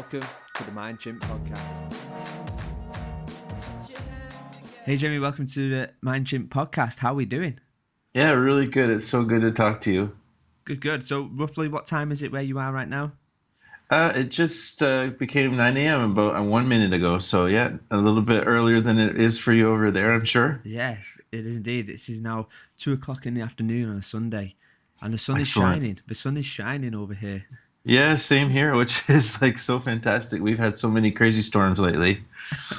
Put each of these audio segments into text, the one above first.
welcome to the Mind Chimp podcast. Hey Jamie, welcome to the Mind Chimp podcast. How are we doing? Yeah, really good. It's so good to talk to you. Good. So roughly what time is it where you are right now? It just became 9 a.m. about 1 minute ago. So yeah, a little bit earlier than it is for you over there, I'm sure. Yes, it is indeed. It is now 2:00 in the afternoon on a Sunday. And the sun is Excellent. shining. The sun is shining over here. Yeah, same here, which is like so fantastic. We've had so many crazy storms lately.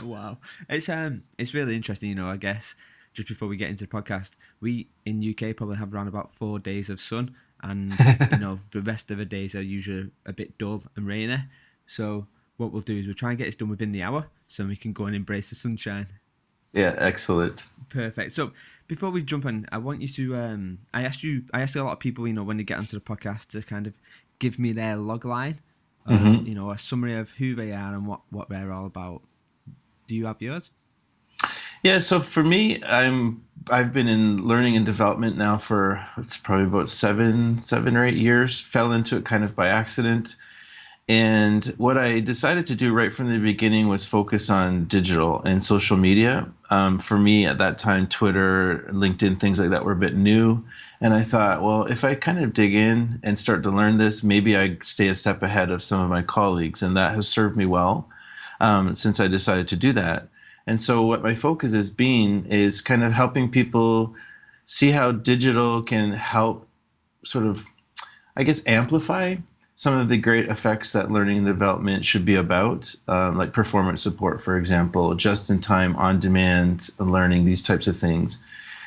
Wow. It's really interesting, I guess, just before we get into the podcast, we in UK probably have around about 4 days of sun and, the rest of the days are usually a bit dull and rainy. So what we'll do is we'll try and get this done within the hour so we can go and embrace the sunshine. Yeah, excellent. Perfect. So before we jump in, I want you to, I asked a lot of people, when they get onto the podcast to kind of give me their log line of, a summary of who they are and what they're all about. Do you have yours? Yeah, so for me, I've been in learning and development now for it's probably about 7 or 8 years. Fell into it kind of by accident. And what I decided to do right from the beginning was focus on digital and social media. For me at that time, Twitter, LinkedIn, things like that were a bit new. And I thought, well, if I kind of dig in and start to learn this, maybe I stay a step ahead of some of my colleagues. And that has served me well since I decided to do that. And so what my focus has been is kind of helping people see how digital can help sort of, I guess, amplify some of the great effects that learning and development should be about, like performance support, for example, just-in-time, on-demand learning, these types of things.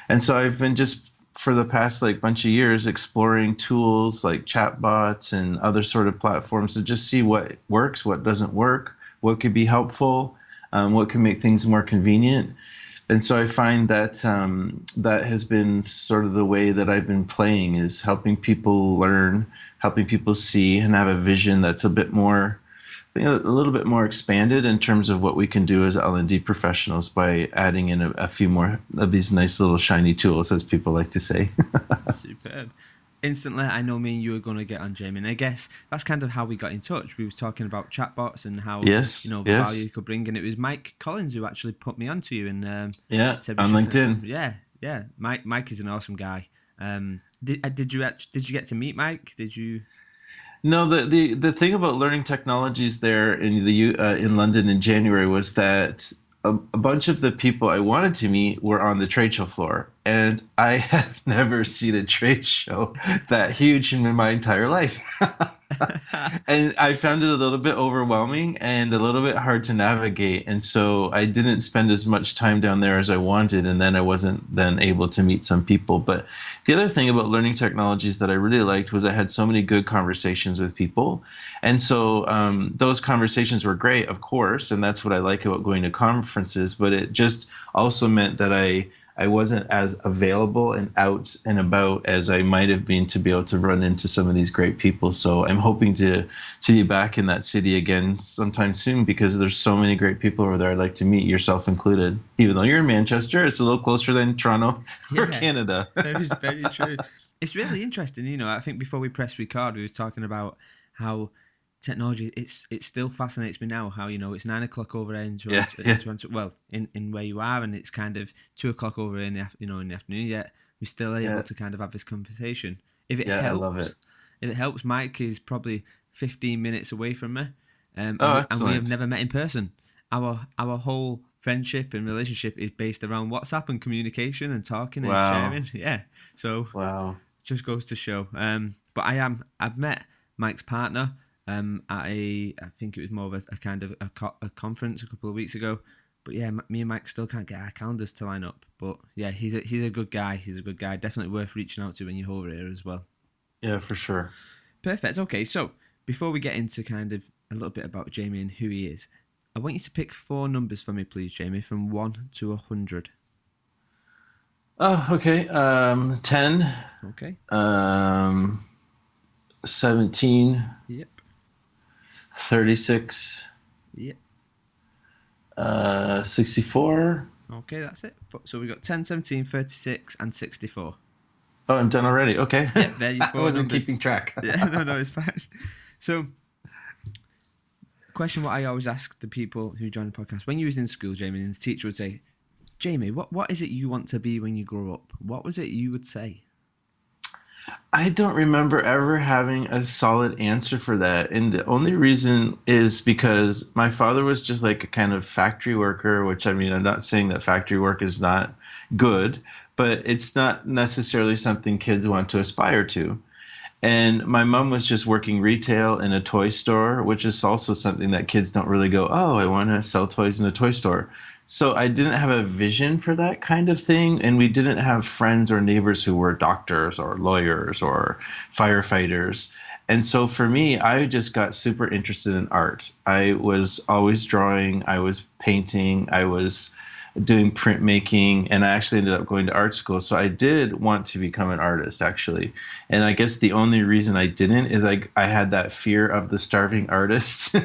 And so I've been just, for the past bunch of years, exploring tools like chatbots and other sort of platforms to just see what works, what doesn't work, what could be helpful, what can make things more convenient. And so I find that that has been sort of the way that I've been playing, is helping people learn, helping people see and have a vision that's a bit more, a little bit more expanded in terms of what we can do as L&D professionals by adding in a few more of these nice little shiny tools, as people like to say. Superb. Instantly, I know me and you are going to get on, Jamie. And I guess that's kind of how we got in touch. We were talking about chatbots and how, Yes, the yes. value you could bring. And it was Mike Collins who actually put me onto you and Yeah, said we on should LinkedIn. Yeah. Mike is an awesome guy. Did you get to meet Mike? Did you? No, the thing about learning technologies there in London in January was that a bunch of the people I wanted to meet were on the trade show floor, and I have never seen a trade show that huge in my entire life. And I found it a little bit overwhelming and a little bit hard to navigate, and so I didn't spend as much time down there as I wanted, and then I wasn't then able to meet some people. But the other thing about learning technologies that I really liked was I had so many good conversations with people, and so those conversations were great, of course, and that's what I like about going to conferences, but it just also meant that I wasn't as available and out and about as I might have been to be able to run into some of these great people. So I'm hoping to be back in that city again sometime soon, because there's so many great people over there I'd like to meet, yourself included. Even though you're in Manchester, it's a little closer than Toronto or Canada. Very, very true. It's really interesting. I think before we pressed record, we were talking about how technology, it still fascinates me now how it's 9 o'clock over there in Toronto, well in where you are, and it's kind of 2 o'clock over in the in the afternoon, yet we're still able to kind of have this conversation. If it helps, I love it. If it helps, Mike is probably 15 minutes away from me, and Excellent. we have never met in person. Our whole friendship and relationship is based around WhatsApp and communication and talking and sharing. Yeah, so Wow. just goes to show. But I've met Mike's partner at I think it was more of a kind of a conference a couple of weeks ago. But yeah, me and Mike still can't get our calendars to line up. But yeah, he's a good guy. He's a good guy. Definitely worth reaching out to when you're over here as well. Yeah, for sure. Perfect. Okay, so before we get into kind of a little bit about Jamie and who he is, I want you to pick 4 numbers for me, please, Jamie, from 1 to 100. Oh, okay. 10. Okay. 17. Yep. 36. Yep. 64. Okay, that's it. So we got 10, 17, 36, and 64. Oh, I'm done already. Okay. Yeah, there you go. I wasn't keeping track. Yeah, no, it's fine. So question what I always ask the people who join the podcast: when you was in school, Jamie, and the teacher would say, "Jamie, what is it you want to be when you grow up?" What was it you would say? I don't remember ever having a solid answer for that. And the only reason is because my father was just like a kind of factory worker, which I mean, I'm not saying that factory work is not good, but it's not necessarily something kids want to aspire to. And my mom was just working retail in a toy store, which is also something that kids don't really go, oh, I want to sell toys in a toy store. So I didn't have a vision for that kind of thing. And we didn't have friends or neighbors who were doctors or lawyers or firefighters. And so for me, I just got super interested in art. I was always drawing, I was painting, I was doing printmaking, and I actually ended up going to art school. So I did want to become an artist, actually. And I guess the only reason I didn't is I had that fear of the starving artist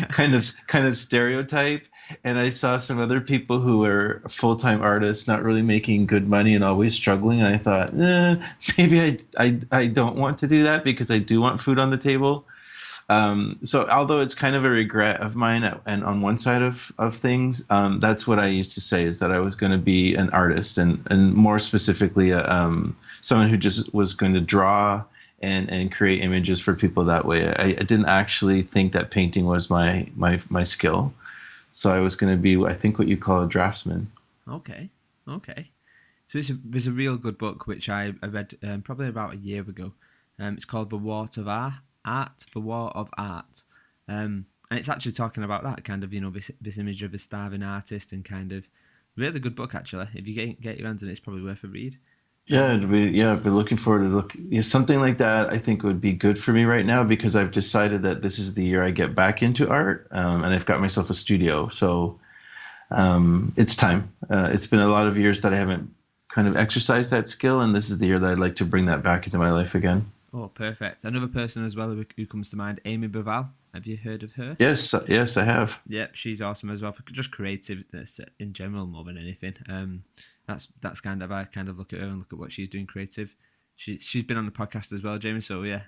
kind of stereotype. And I saw some other people who were full-time artists, not really making good money and always struggling. And I thought, maybe I don't want to do that because I do want food on the table. So although it's kind of a regret of mine, and on one side of things, that's what I used to say, is that I was going to be an artist, and more specifically, someone who just was going to draw and create images for people that way. I didn't actually think that painting was my skill. So I was going to be, I think, what you call a draftsman. Okay. So there's a real good book which I read probably about a year ago. It's called The War of Art. And it's actually talking about that kind of, this image of a starving artist, and kind of really good book, actually. If you get your hands on it, it's probably worth a read. Yeah, I've been looking forward to something like that. I think would be good for me right now because I've decided that this is the year I get back into art, and I've got myself a studio. So it's time. It's been a lot of years that I haven't kind of exercised that skill, and this is the year that I'd like to bring that back into my life again. Oh, perfect. Another person as well who comes to mind, Amy Baval. Have you heard of her? Yes, I have. Yep, she's awesome as well for just creativeness in general more than anything. That's kind of, I kind of look at her and look at what she's doing creative. She's been on the podcast as well, Jamie. So yeah,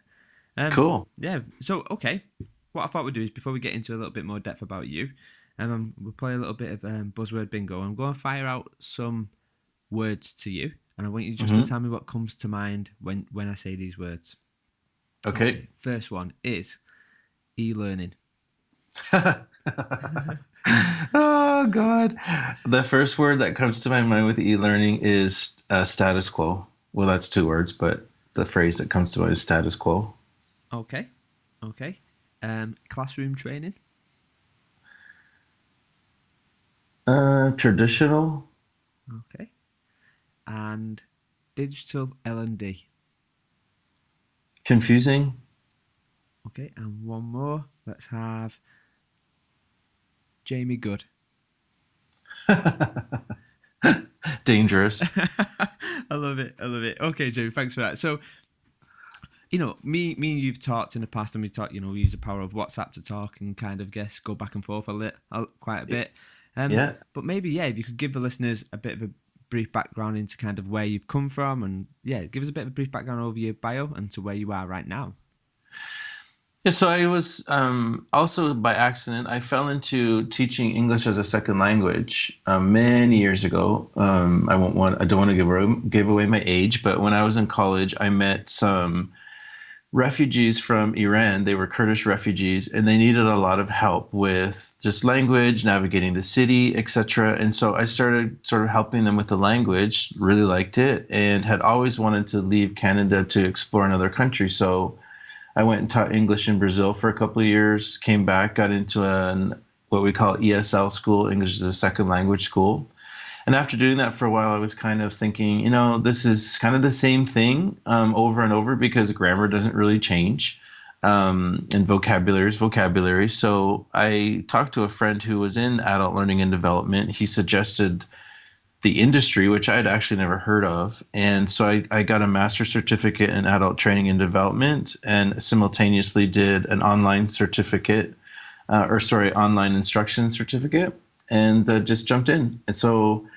cool. Yeah. So okay, what I thought we'd do is, before we get into a little bit more depth about you, we'll play a little bit of buzzword bingo. I'm going to fire out some words to you, and I want you just to tell me what comes to mind when I say these words. Okay. First one is e-learning. Oh God! The first word that comes to my mind with e-learning is status quo. Well, that's two words, but the phrase that comes to mind is status quo. Okay. Classroom training. Traditional. Okay. And digital L&D. Confusing. Okay, and one more. Let's have Jamie Good. Dangerous. I love it. Okay, Jamie, thanks for that. So, me and you've talked in the past, and we've talked, we use the power of WhatsApp to talk and kind of go back and forth quite a bit. Yeah. But maybe, if you could give the listeners a bit of a brief background into kind of where you've come from, and give us a bit of a brief background over your bio and to where you are right now. Yeah, so I was also by accident, I fell into teaching English as a second language many years ago. I don't want to give away my age, but when I was in college, I met some refugees from Iran. They were Kurdish refugees, and they needed a lot of help with just language, navigating the city, etc. And so I started sort of helping them with the language, really liked it, and had always wanted to leave Canada to explore another country. So I went and taught English in Brazil for a couple of years, came back, got into what we call ESL school, English as a second language school. And after doing that for a while, I was kind of thinking, this is kind of the same thing over and over, because grammar doesn't really change, and vocabulary is vocabulary. So I talked to a friend who was in adult learning and development. He suggested the industry, which I had actually never heard of. And so I got a master's certificate in adult training and development, and simultaneously did an online online instruction certificate, and just jumped in. And so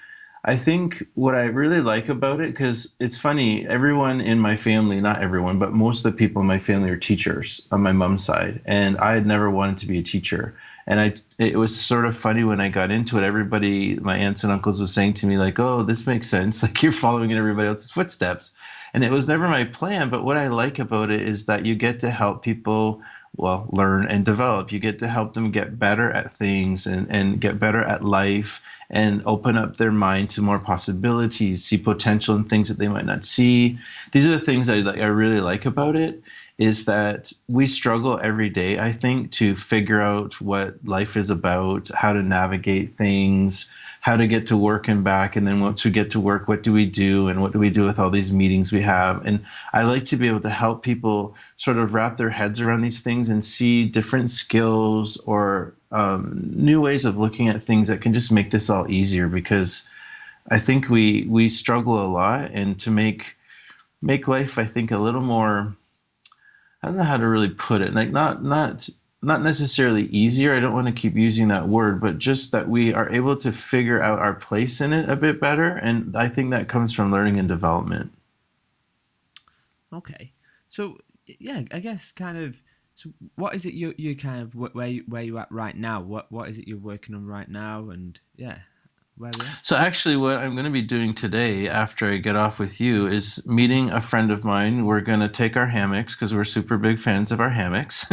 I think what I really like about it, because it's funny, everyone in my family, not everyone, but most of the people in my family are teachers on my mom's side, and I had never wanted to be a teacher. And it was sort of funny when I got into it. Everybody, my aunts and uncles, was saying to me like, "Oh, this makes sense. Like you're following in everybody else's footsteps." And it was never my plan. But what I like about it is that you get to help people, well, learn and develop. You get to help them get better at things and get better at life and open up their mind to more possibilities, see potential in things that they might not see. These are the things I really like about it, is that we struggle every day, I think, to figure out what life is about, how to navigate things, how to get to work and back. And then once we get to work, what do we do? And what do we do with all these meetings we have? And I like to be able to help people sort of wrap their heads around these things and see different skills or new ways of looking at things that can just make this all easier, because I think we struggle a lot, and to make life, I think, a little more, I don't know how to really put it, like not necessarily easier. I don't want to keep using that word, but just that we are able to figure out our place in it a bit better. And I think that comes from learning and development. Okay, so yeah, I guess kind of. So what is it you kind of where you at right now? What is it you're working on right now? And yeah, where we at? So actually, what I'm going to be doing today after I get off with you is meeting a friend of mine. We're going to take our hammocks, because we're super big fans of our hammocks.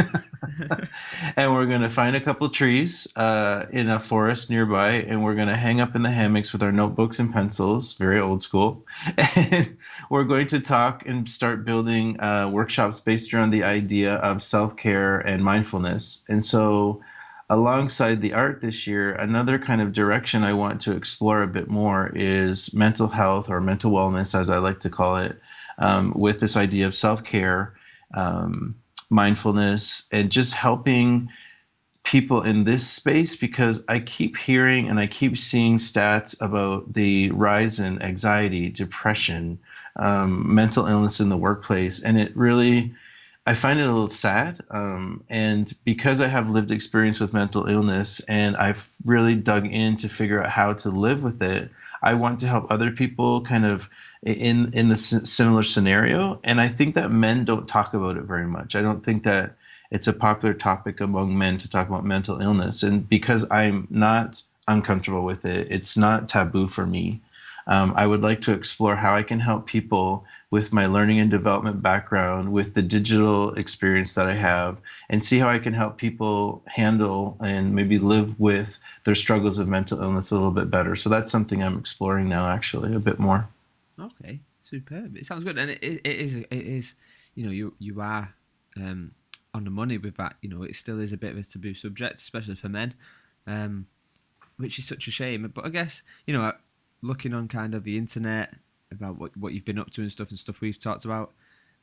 And we're going to find a couple trees in a forest nearby, and we're going to hang up in the hammocks with our notebooks and pencils, very old school. And we're going to talk and start building workshops based around the idea of self-care and mindfulness. And so alongside the art this year, another kind of direction I want to explore a bit more is mental health, or mental wellness, as I like to call it, with this idea of self-care, mindfulness, and just helping people in this space, because I keep hearing and I keep seeing stats about the rise in anxiety, depression, mental illness in the workplace, and it really, I find it a little sad. And because I have lived experience with mental illness and I've really dug in to figure out how to live with it, I want to help other people kind of in the similar scenario. And I think that men don't talk about it very much. I don't think that it's a popular topic among men to talk about mental illness. And because I'm not uncomfortable with it, it's not taboo for me. I would like to explore how I can help people with my learning and development background, with the digital experience that I have, and see how I can help people handle and maybe live with their struggles of mental illness a little bit better. So that's something I'm exploring now, actually, a bit more. Okay, superb. It sounds good, and it is. You know, you are on the money with that. You know, it still is a bit of a taboo subject, especially for men, um, which is such a shame. But I guess, you know, looking on kind of the internet about what you've been up to and stuff we've talked about.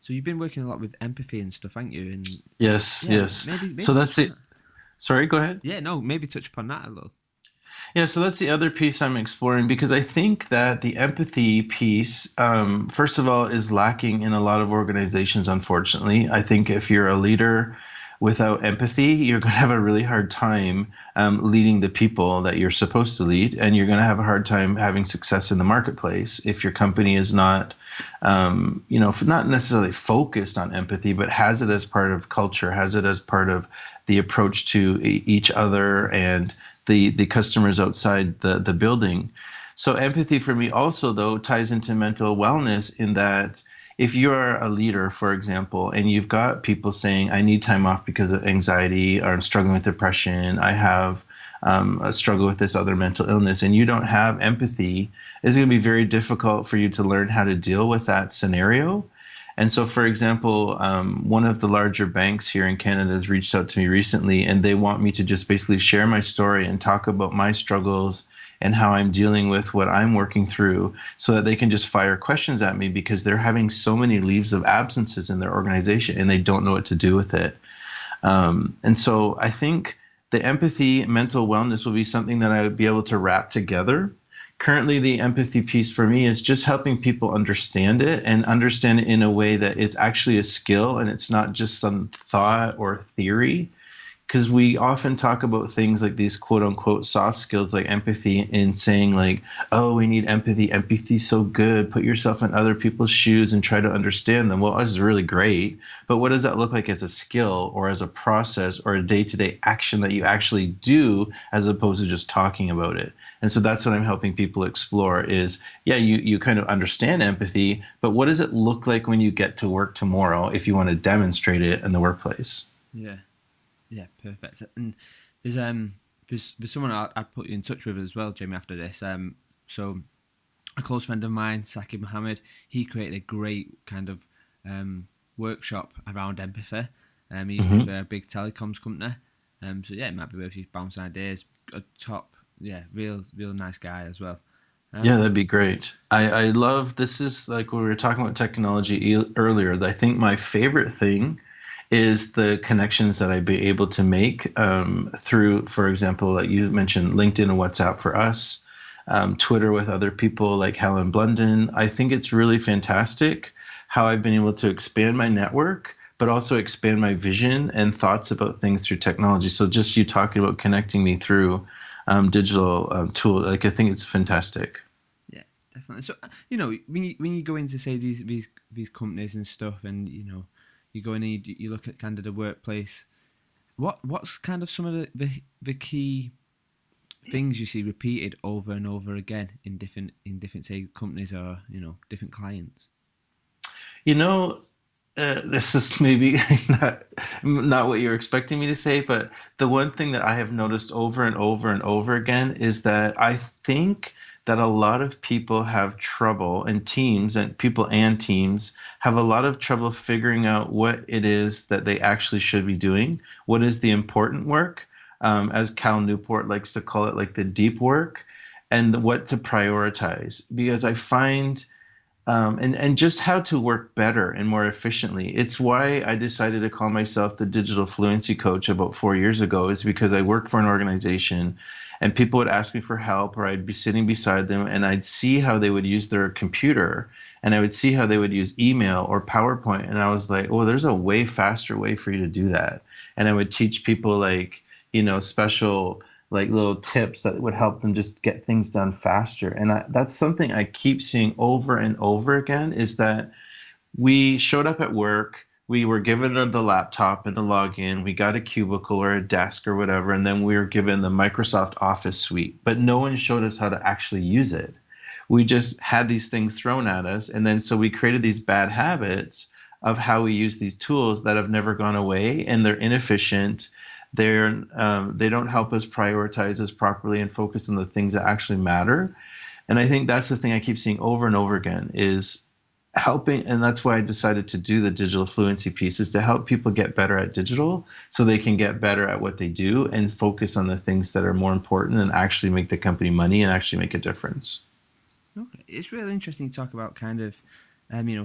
So you've been working a lot with empathy and stuff, haven't you? And Yes, yeah, yes. maybe So that's touch on it. that. Sorry, go ahead. Yeah, no, maybe touch upon that a little. Yeah, so that's the other piece I'm exploring, because I think that the empathy piece, first of all, is lacking in a lot of organizations, unfortunately. I think if you're a leader without empathy, you're going to have a really hard time leading the people that you're supposed to lead, and you're going to have a hard time having success in the marketplace if your company is not, not necessarily focused on empathy, but has it as part of culture, has it as part of the approach to each other and the customers outside the building. So empathy for me also, though, ties into mental wellness, in that if you're a leader, for example, and you've got people saying, I need time off because of anxiety, or I'm struggling with depression, I have a struggle with this other mental illness, and you don't have empathy, it's going to be very difficult for you to learn how to deal with that scenario. And so, for example, one of the larger banks here in Canada has reached out to me recently, and they want me to just basically share my story and talk about my struggles and how I'm dealing with what I'm working through, so that they can just fire questions at me, because they're having so many leaves of absences in their organization and they don't know what to do with it. And so I think the empathy, mental wellness will be something that I would be able to wrap together. Currently, the empathy piece for me is just helping people understand it, and understand it in a way that it's actually a skill and it's not just some thought or theory. because we often talk about things like these quote unquote soft skills like empathy, and saying like, oh, we need empathy. Empathy's so good. Put yourself in other people's shoes and try to understand them. Well, this is really great. But what does that look like as a skill or as a process or a day-to-day action that you actually do, as opposed to just talking about it? And so that's what I'm helping people explore is, yeah, you kind of understand empathy, but what does it look like when you get to work tomorrow if you want to demonstrate it in the workplace? Yeah. Yeah, perfect. And there's someone I'd put you in touch with as well, Jamie, after this. So a close friend of mine, Saki Mohammed, he created a great kind of workshop around empathy. He used to for a big telecoms company. So yeah, it might be worth you bouncing ideas. A top, yeah, real nice guy as well. Yeah, that'd be great. I love, this is like when we were talking about technology earlier, I think my favorite thing is the connections that I'd be able to make through, for example, like you mentioned, LinkedIn and WhatsApp for us, Twitter with other people like Helen Blunden. I think it's really fantastic how I've been able to expand my network, but also expand my vision and thoughts about things through technology. So just you talking about connecting me through digital tool, like I think it's fantastic. Yeah, definitely. So when you go into say these companies and stuff, and you go in and you look at kind of the workplace. What's kind of some of the key things you see repeated over and over again in different say companies or different clients? This is maybe not what you're expecting me to say, but the one thing that I have noticed over and over and over again is that I think that a lot of people have trouble, and teams have a lot of trouble figuring out what it is that they actually should be doing. What is the important work, as Cal Newport likes to call it, like the deep work, and what to prioritize. Because I find and just how to work better and more efficiently. It's why I decided to call myself the digital fluency coach about 4 years ago, is because I worked for an organization and people would ask me for help, or I'd be sitting beside them and I'd see how they would use their computer, and I would see how they would use email or PowerPoint. And I was like, oh, there's a way faster way for you to do that. And I would teach people like, special like little tips that would help them just get things done faster. And that's something I keep seeing over and over again, is that we showed up at work, we were given the laptop and the login, we got a cubicle or a desk or whatever, and then we were given the Microsoft Office suite, but no one showed us how to actually use it. We just had these things thrown at us, and then so we created these bad habits of how we use these tools that have never gone away, and they're inefficient. They don't help us prioritize us properly and focus on the things that actually matter. And I think that's the thing I keep seeing over and over again is helping. And that's why I decided to do the digital fluency piece, is to help people get better at digital so they can get better at what they do and focus on the things that are more important and actually make the company money and actually make a difference. Okay. It's really interesting to talk about kind of,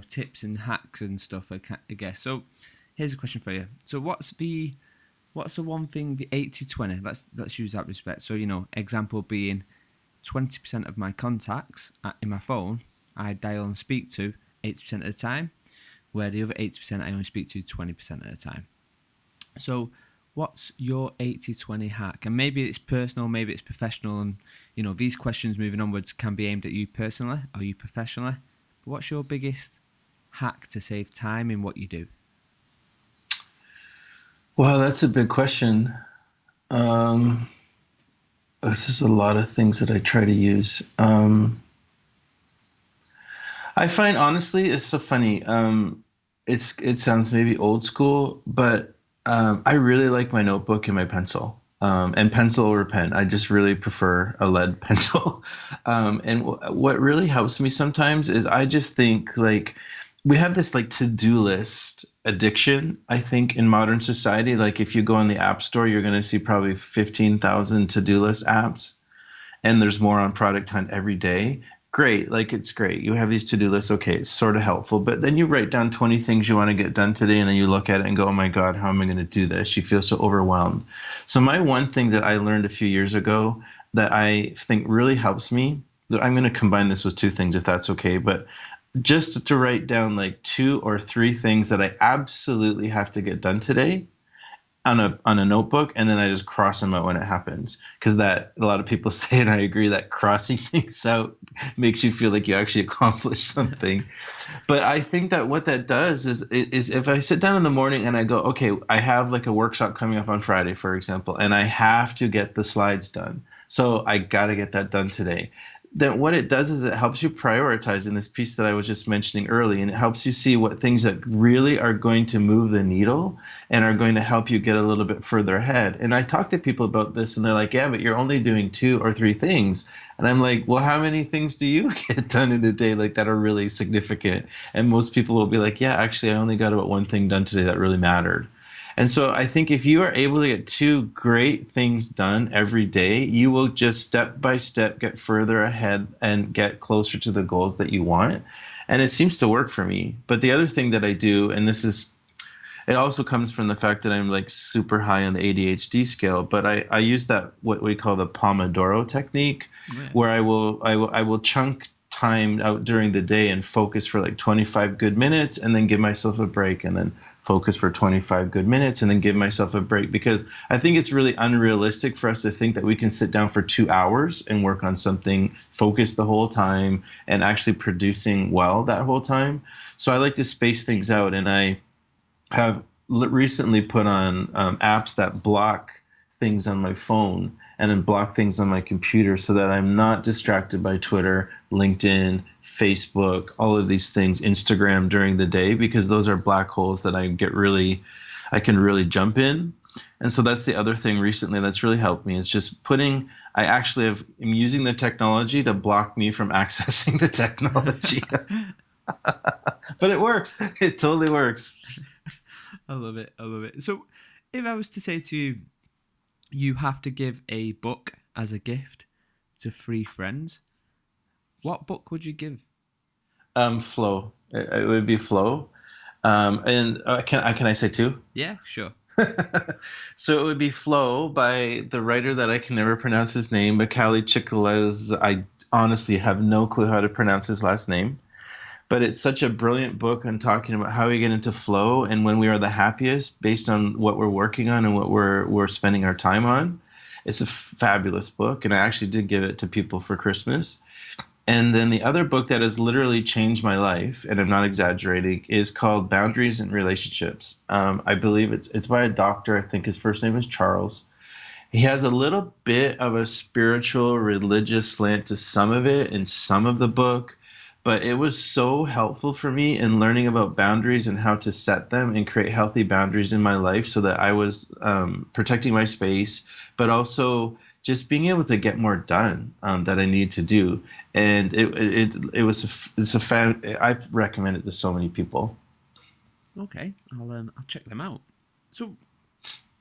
tips and hacks and stuff, I guess. So here's a question for you. So what's the one thing, the 80-20? Let's use that respect. So, example being 20% of my contacts in my phone, I dial and speak to 80% of the time, where the other 80% I only speak to 20% of the time. So what's your 80-20 hack? And maybe it's personal, maybe it's professional. And, these questions moving onwards can be aimed at you personally or you professionally. But what's your biggest hack to save time in what you do? Wow, that's a big question. There's just a lot of things that I try to use. I find, honestly, it's so funny. It sounds maybe old school, but I really like my notebook and my pencil. And pencil or pen. I just really prefer a lead pencil. And what really helps me sometimes is I just think like we have this like to-do list addiction, I think, in modern society. Like if you go on the App Store, you're going to see probably 15,000 to-do list apps, and there's more on Product Hunt every day. Great, like it's great. You have these to-do lists, okay, it's sort of helpful, but then you write down 20 things you want to get done today, and then you look at it and go, oh my God, how am I going to do this? You feel so overwhelmed. So my one thing that I learned a few years ago that I think really helps me, I'm going to combine this with two things if that's okay, but just to write down like 2 or 3 things that I absolutely have to get done today, on a notebook, and then I just cross them out when it happens, because that a lot of people say, and I agree, that crossing things out makes you feel like you actually accomplished something. But I think that what that does is if I sit down in the morning and I go, okay, I have like a workshop coming up on Friday, for example, and I have to get the slides done, so I got to get that done today. Then what it does is it helps you prioritize in this piece that I was just mentioning early, and it helps you see what things that really are going to move the needle and are going to help you get a little bit further ahead. And I talk to people about this, and they're like, yeah, but you're only doing 2 or 3 things. And I'm like, well, how many things do you get done in a day like that are really significant? And most people will be like, yeah, actually, I only got about 1 thing done today that really mattered. And so I think if you are able to get 2 great things done every day, you will just step by step get further ahead and get closer to the goals that you want. And it seems to work for me. But the other thing that I do, and it also comes from the fact that I'm like super high on the ADHD scale, but I use that, what we call the Pomodoro technique, where I will chunk time out during the day and focus for like 25 good minutes, and then give myself a break, and then focus for 25 good minutes, and then give myself a break. Because I think it's really unrealistic for us to think that we can sit down for 2 hours and work on something focused the whole time and actually producing well that whole time. So I like to space things out, and I have recently put on apps that block things on my phone and then block things on my computer, so that I'm not distracted by Twitter, LinkedIn, Facebook, all of these things, Instagram during the day, because those are black holes that I can really jump in. And so that's the other thing recently that's really helped me, is just I'm using the technology to block me from accessing the technology. But it works. It totally works. I love it. So if I was to say to you, you have to give a book as a gift to 3 friends, what book would you give? Flow. It would be Flow. And can I say 2? Yeah, sure. So it would be Flow by the writer that I can never pronounce his name, Macaulay Culkin. I honestly have no clue how to pronounce his last name. But it's such a brilliant book on talking about how we get into flow and when we are the happiest based on what we're working on and what we're spending our time on. It's a fabulous book, and I actually did give it to people for Christmas. And then the other book that has literally changed my life, and I'm not exaggerating, is called Boundaries in Relationships. I believe it's by a doctor. I think his first name is Charles. He has a little bit of a spiritual, religious slant to some of it in some of the book. But it was so helpful for me in learning about boundaries and how to set them and create healthy boundaries in my life, so that I was protecting my space, but also just being able to get more done that I need to do. And I recommend it to so many people. Okay, I'll check them out. So,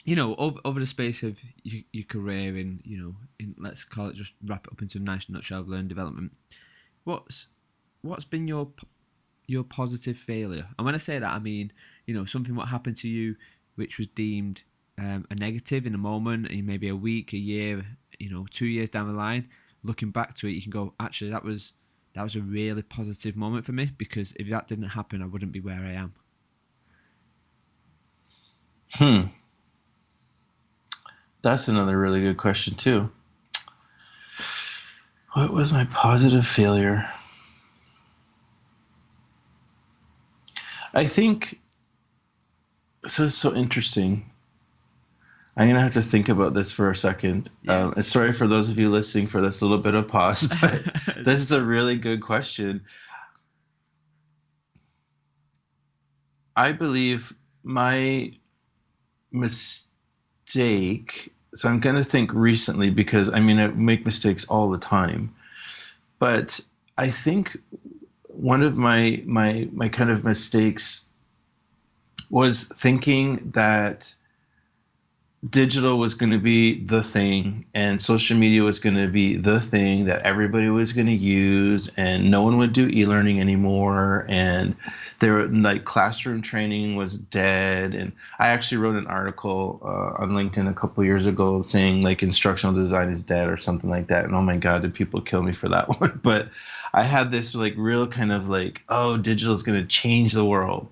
over the space of your career in let's call it, just wrap it up into a nice nutshell of learning development, what's been your positive failure? And when I say that, I mean, something what happened to you which was deemed a negative in a moment, and maybe a week, a year, 2 years down the line, looking back to it, you can go, actually, that was a really positive moment for me, because if that didn't happen, I wouldn't be where I am. That's another really good question too. What was my positive failure? I think, so it's so interesting. I'm going to have to think about this for a second. Yeah. And sorry for those of you listening for this little bit of pause, but this is a really good question. I believe my mistake, so I'm going to think recently, because I make mistakes all the time, but I think one of my kind of mistakes was thinking that digital was going to be the thing, and social media was going to be the thing that everybody was going to use, and no one would do e-learning anymore, and classroom training was dead. And I actually wrote an article on LinkedIn a couple years ago saying like instructional design is dead or something like that, and oh my god, did people kill me for that one. But I had this like real kind of like, oh, digital is going to change the world.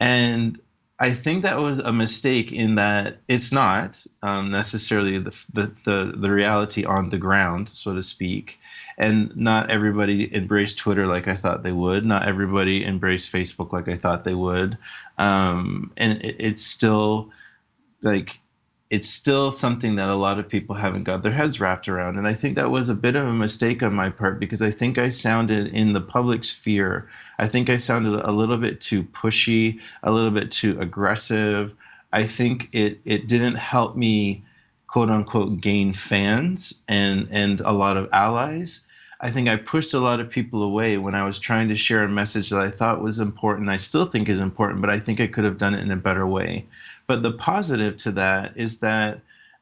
And I think that was a mistake in that it's not necessarily the reality on the ground, so to speak. And not everybody embraced Twitter like I thought they would. Not everybody embraced Facebook like I thought they would. And it's still like it's still something that a lot of people haven't got their heads wrapped around. And I think that was a bit of a mistake on my part because I think I sounded in the public sphere. I think I sounded a little bit too pushy, a little bit too aggressive. I think it didn't help me, quote unquote, gain fans and a lot of allies. I think I pushed a lot of people away when I was trying to share a message that I thought was important. I still think is important, but I think I could have done it in a better way. But the positive to that is that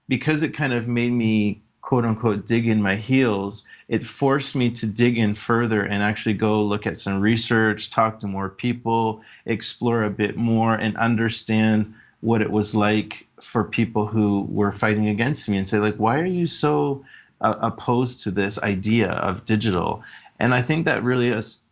because it kind of made me, quote unquote, dig in my heels, it forced me to dig in further and actually go look at some research, talk to more people, explore a bit more, and understand what it was like for people who were fighting against me and say, like, why are you so opposed to this idea of digital? And I think that really is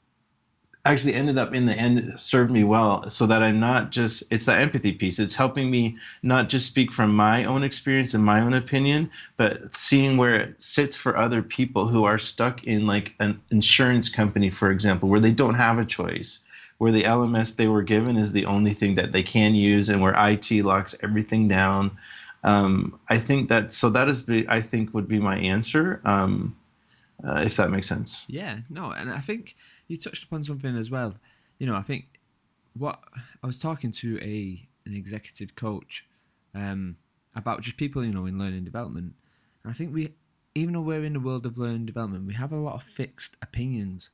actually ended up in the end served me well so that I'm not just, it's the empathy piece. It's helping me not just speak from my own experience and my own opinion, but seeing where it sits for other people who are stuck in like an insurance company, for example, where they don't have a choice, where the LMS they were given is the only thing that they can use and where IT locks everything down. I think that, so that is, I think would be my answer, if that makes sense. Yeah, no, and I think you touched upon something as well. You know, I think what I was talking to an executive coach about just people, you know, in learning development. And I think even though we're in the world of learning development, we have a lot of fixed opinions.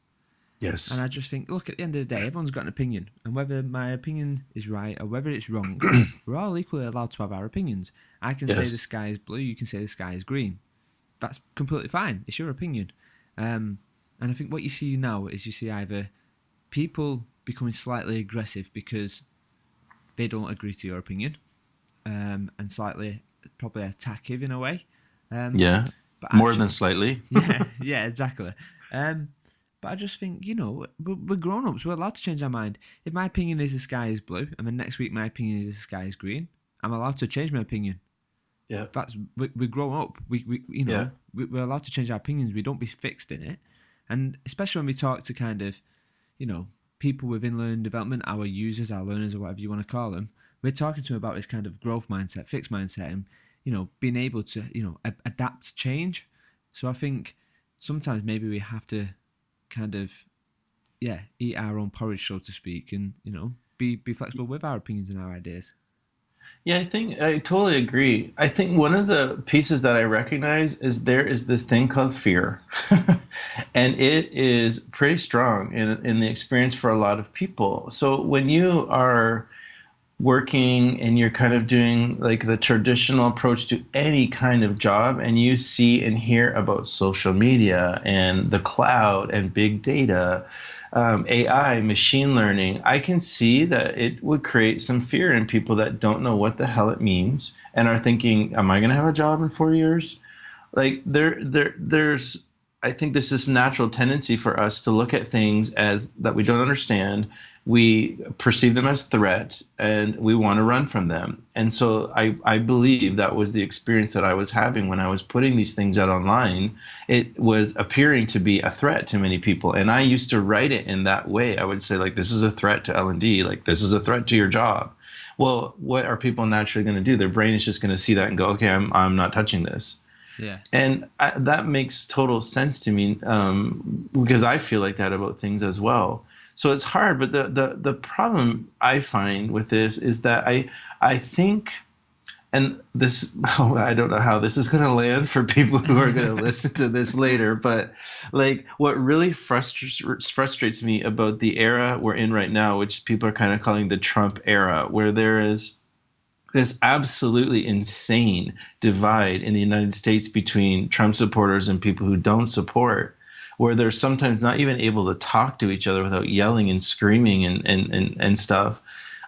Yes. And I just think, look, at the end of the day, everyone's got an opinion. And whether my opinion is right or whether it's wrong, we're all equally allowed to have our opinions. I can say the sky is blue, you can say the sky is green. That's completely fine. It's your opinion. And I think what you see now is you see either people becoming slightly aggressive because they don't agree to your opinion, and slightly probably attackive in a way. Yeah, but more than slightly. yeah, exactly. But I just think, you know, we're grown-ups. We're allowed to change our mind. If my opinion is the sky is blue, and then next week my opinion is the sky is green, I'm allowed to change my opinion. Yeah, we're grown up. We you know, we're allowed to change our opinions. We don't be fixed in it. And especially when we talk to kind of, you know, people within learning development, our users, our learners, or whatever you want to call them, we're talking to them about this kind of growth mindset, fixed mindset, and, you know, being able to, you know, adapt to change. So I think sometimes maybe we have to kind of, eat our own porridge, so to speak, and, you know, be flexible with our opinions and our ideas. Yeah, I think I totally agree. I think one of the pieces that I recognize is there is this thing called fear. And it is pretty strong in the experience for a lot of people. So when you are working and you're kind of doing like the traditional approach to any kind of job and you see and hear about social media and the cloud and big data, AI, machine learning, I can see that it would create some fear in people that don't know what the hell it means and are thinking, am I going to have a job in 4 years? Like there's, I think this is natural tendency for us to look at things as that we don't understand. We perceive them as threats and we want to run from them. And so I believe that was the experience that I was having when I was putting these things out online. It was appearing to be a threat to many people. And I used to write it in that way. I would say, like, this is a threat to L&D, like this is a threat to your job. Well, what are people naturally going to do? Their brain is just going to see that and go, okay, I'm not touching this. Yeah. And that makes total sense to me, because I feel like that about things as well. So it's hard, but the problem I find with this is that I think, and this, I don't know how this is going to land for people who are going to listen to this later, but like what really frustrates me about the era we're in right now, which people are kind of calling the Trump era, where there is this absolutely insane divide in the United States between Trump supporters and people who don't support, where they're sometimes not even able to talk to each other without yelling and screaming and stuff.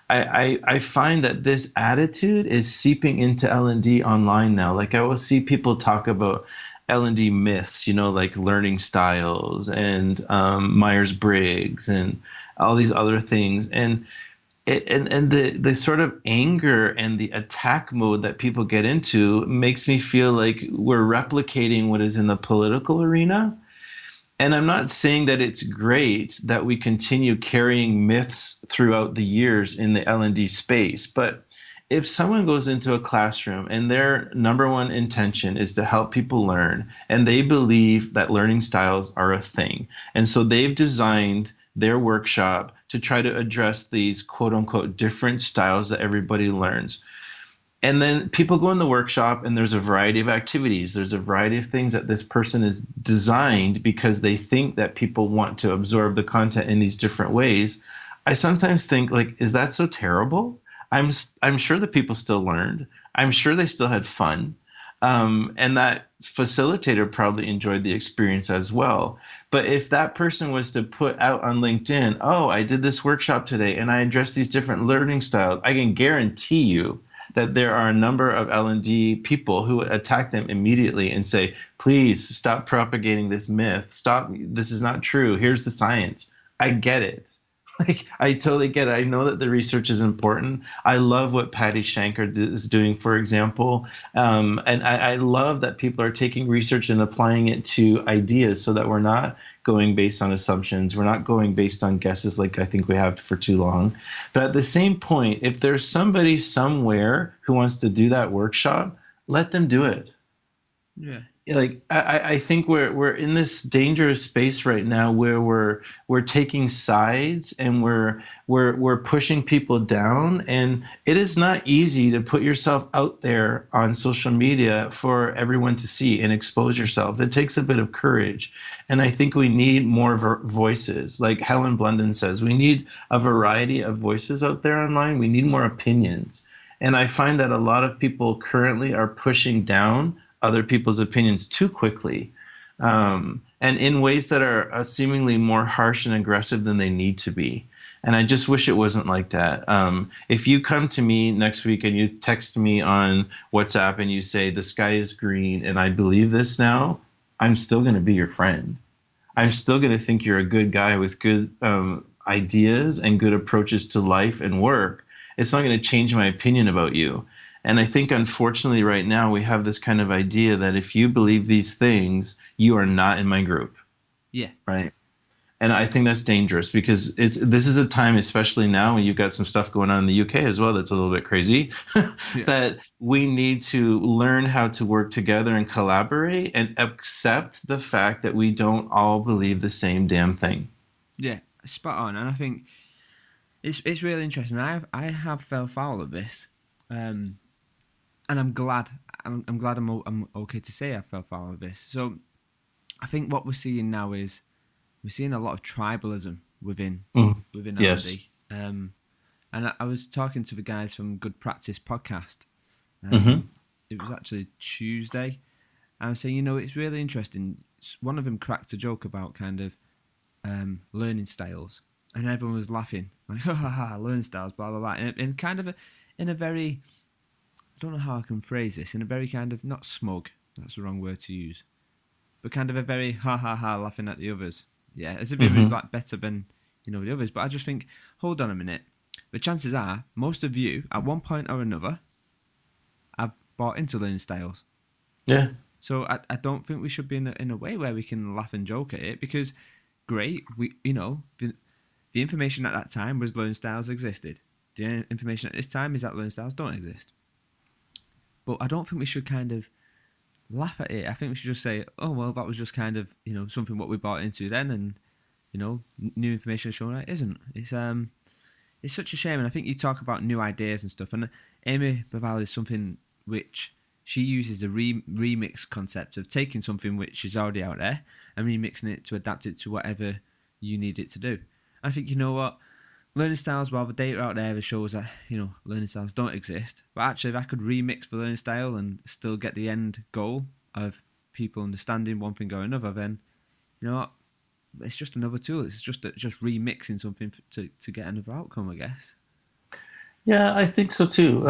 I find that this attitude is seeping into L&D online now. Like I will see people talk about L&D myths, you know, like learning styles and Myers-Briggs and all these other things. And and the sort of anger and the attack mode that people get into makes me feel like we're replicating what is in the political arena. And I'm not saying that it's great that we continue carrying myths throughout the years in the L&D space, but if someone goes into a classroom and their number one intention is to help people learn, and they believe that learning styles are a thing, and so they've designed their workshop to try to address these quote unquote different styles that everybody learns. And then people go in the workshop and there's a variety of activities. There's a variety of things that this person is designed because they think that people want to absorb the content in these different ways. I sometimes think, like, is that so terrible? I'm sure the people still learned. I'm sure they still had fun. And that facilitator probably enjoyed the experience as well. But if that person was to put out on LinkedIn, oh, I did this workshop today and I addressed these different learning styles, I can guarantee you that there are a number of L&D people who would attack them immediately and say, please stop propagating this myth. Stop. This is not true. Here's the science. I get it. Like, I totally get it. I know that the research is important. I love what Patty Shankar is doing, for example. And I love that people are taking research and applying it to ideas so that we're not going based on assumptions. We're not going based on guesses like I think we have for too long. But at the same point, if there's somebody somewhere who wants to do that workshop, let them do it. Yeah. Like, I think we're in this dangerous space right now where we're taking sides and we're pushing people down, and it is not easy to put yourself out there on social media for everyone to see and expose yourself. It takes a bit of courage, and I think we need more voices. Like Helen Blunden says, we need a variety of voices out there online. We need more opinions, and I find that a lot of people currently are pushing down other people's opinions too quickly, and in ways that are seemingly more harsh and aggressive than they need to be. And I just wish it wasn't like that. If you come to me next week and you text me on WhatsApp and you say, the sky is green and I believe this now, I'm still going to be your friend. I'm still going to think you're a good guy with good ideas and good approaches to life and work. It's not going to change my opinion about you. And I think, unfortunately, right now we have this kind of idea that if you believe these things, you are not in my group. Yeah. Right. And I think that's dangerous because this is a time, especially now when you've got some stuff going on in the UK as well that's a little bit crazy, that we need to learn how to work together and collaborate and accept the fact that we don't all believe the same damn thing. Yeah, spot on. And I think it's really interesting. I have fell foul of this. And I'm glad. I'm okay to say I fell foul of this. So I think what we're seeing now is we're seeing a lot of tribalism within yes. R&D. And I was talking to the guys from Good Practice podcast. It was actually Tuesday. I was saying, it's really interesting. One of them cracked a joke about kind of learning styles, and everyone was laughing like, ha ha ha, learning styles, blah blah blah, and kind of in a very, I don't know how I can phrase this, in a very kind of, not smug, that's the wrong word to use, but kind of a very ha ha ha laughing at the others. Yeah, as if it was like better than, the others. But I just think, hold on a minute. The chances are, most of you, at one point or another, have bought into learning styles. Yeah. So I don't think we should be in a way where we can laugh and joke at it, because great, the information at that time was learning styles existed. The information at this time is that learning styles don't exist. But I don't think we should kind of laugh at it. I think we should just say, oh, well, that was just kind of, something what we bought into then, and, new information showing that it isn't. It's such a shame. And I think you talk about new ideas and stuff, and Amy Baval is something which she uses a remix concept of taking something which is already out there and remixing it to adapt it to whatever you need it to do. I think, you know what? Learning styles, well, the data out there shows that, learning styles don't exist. But actually, if I could remix the learning style and still get the end goal of people understanding one thing or another, then, you know what? It's just another tool. It's just remixing something to get another outcome, I guess. Yeah, I think so too.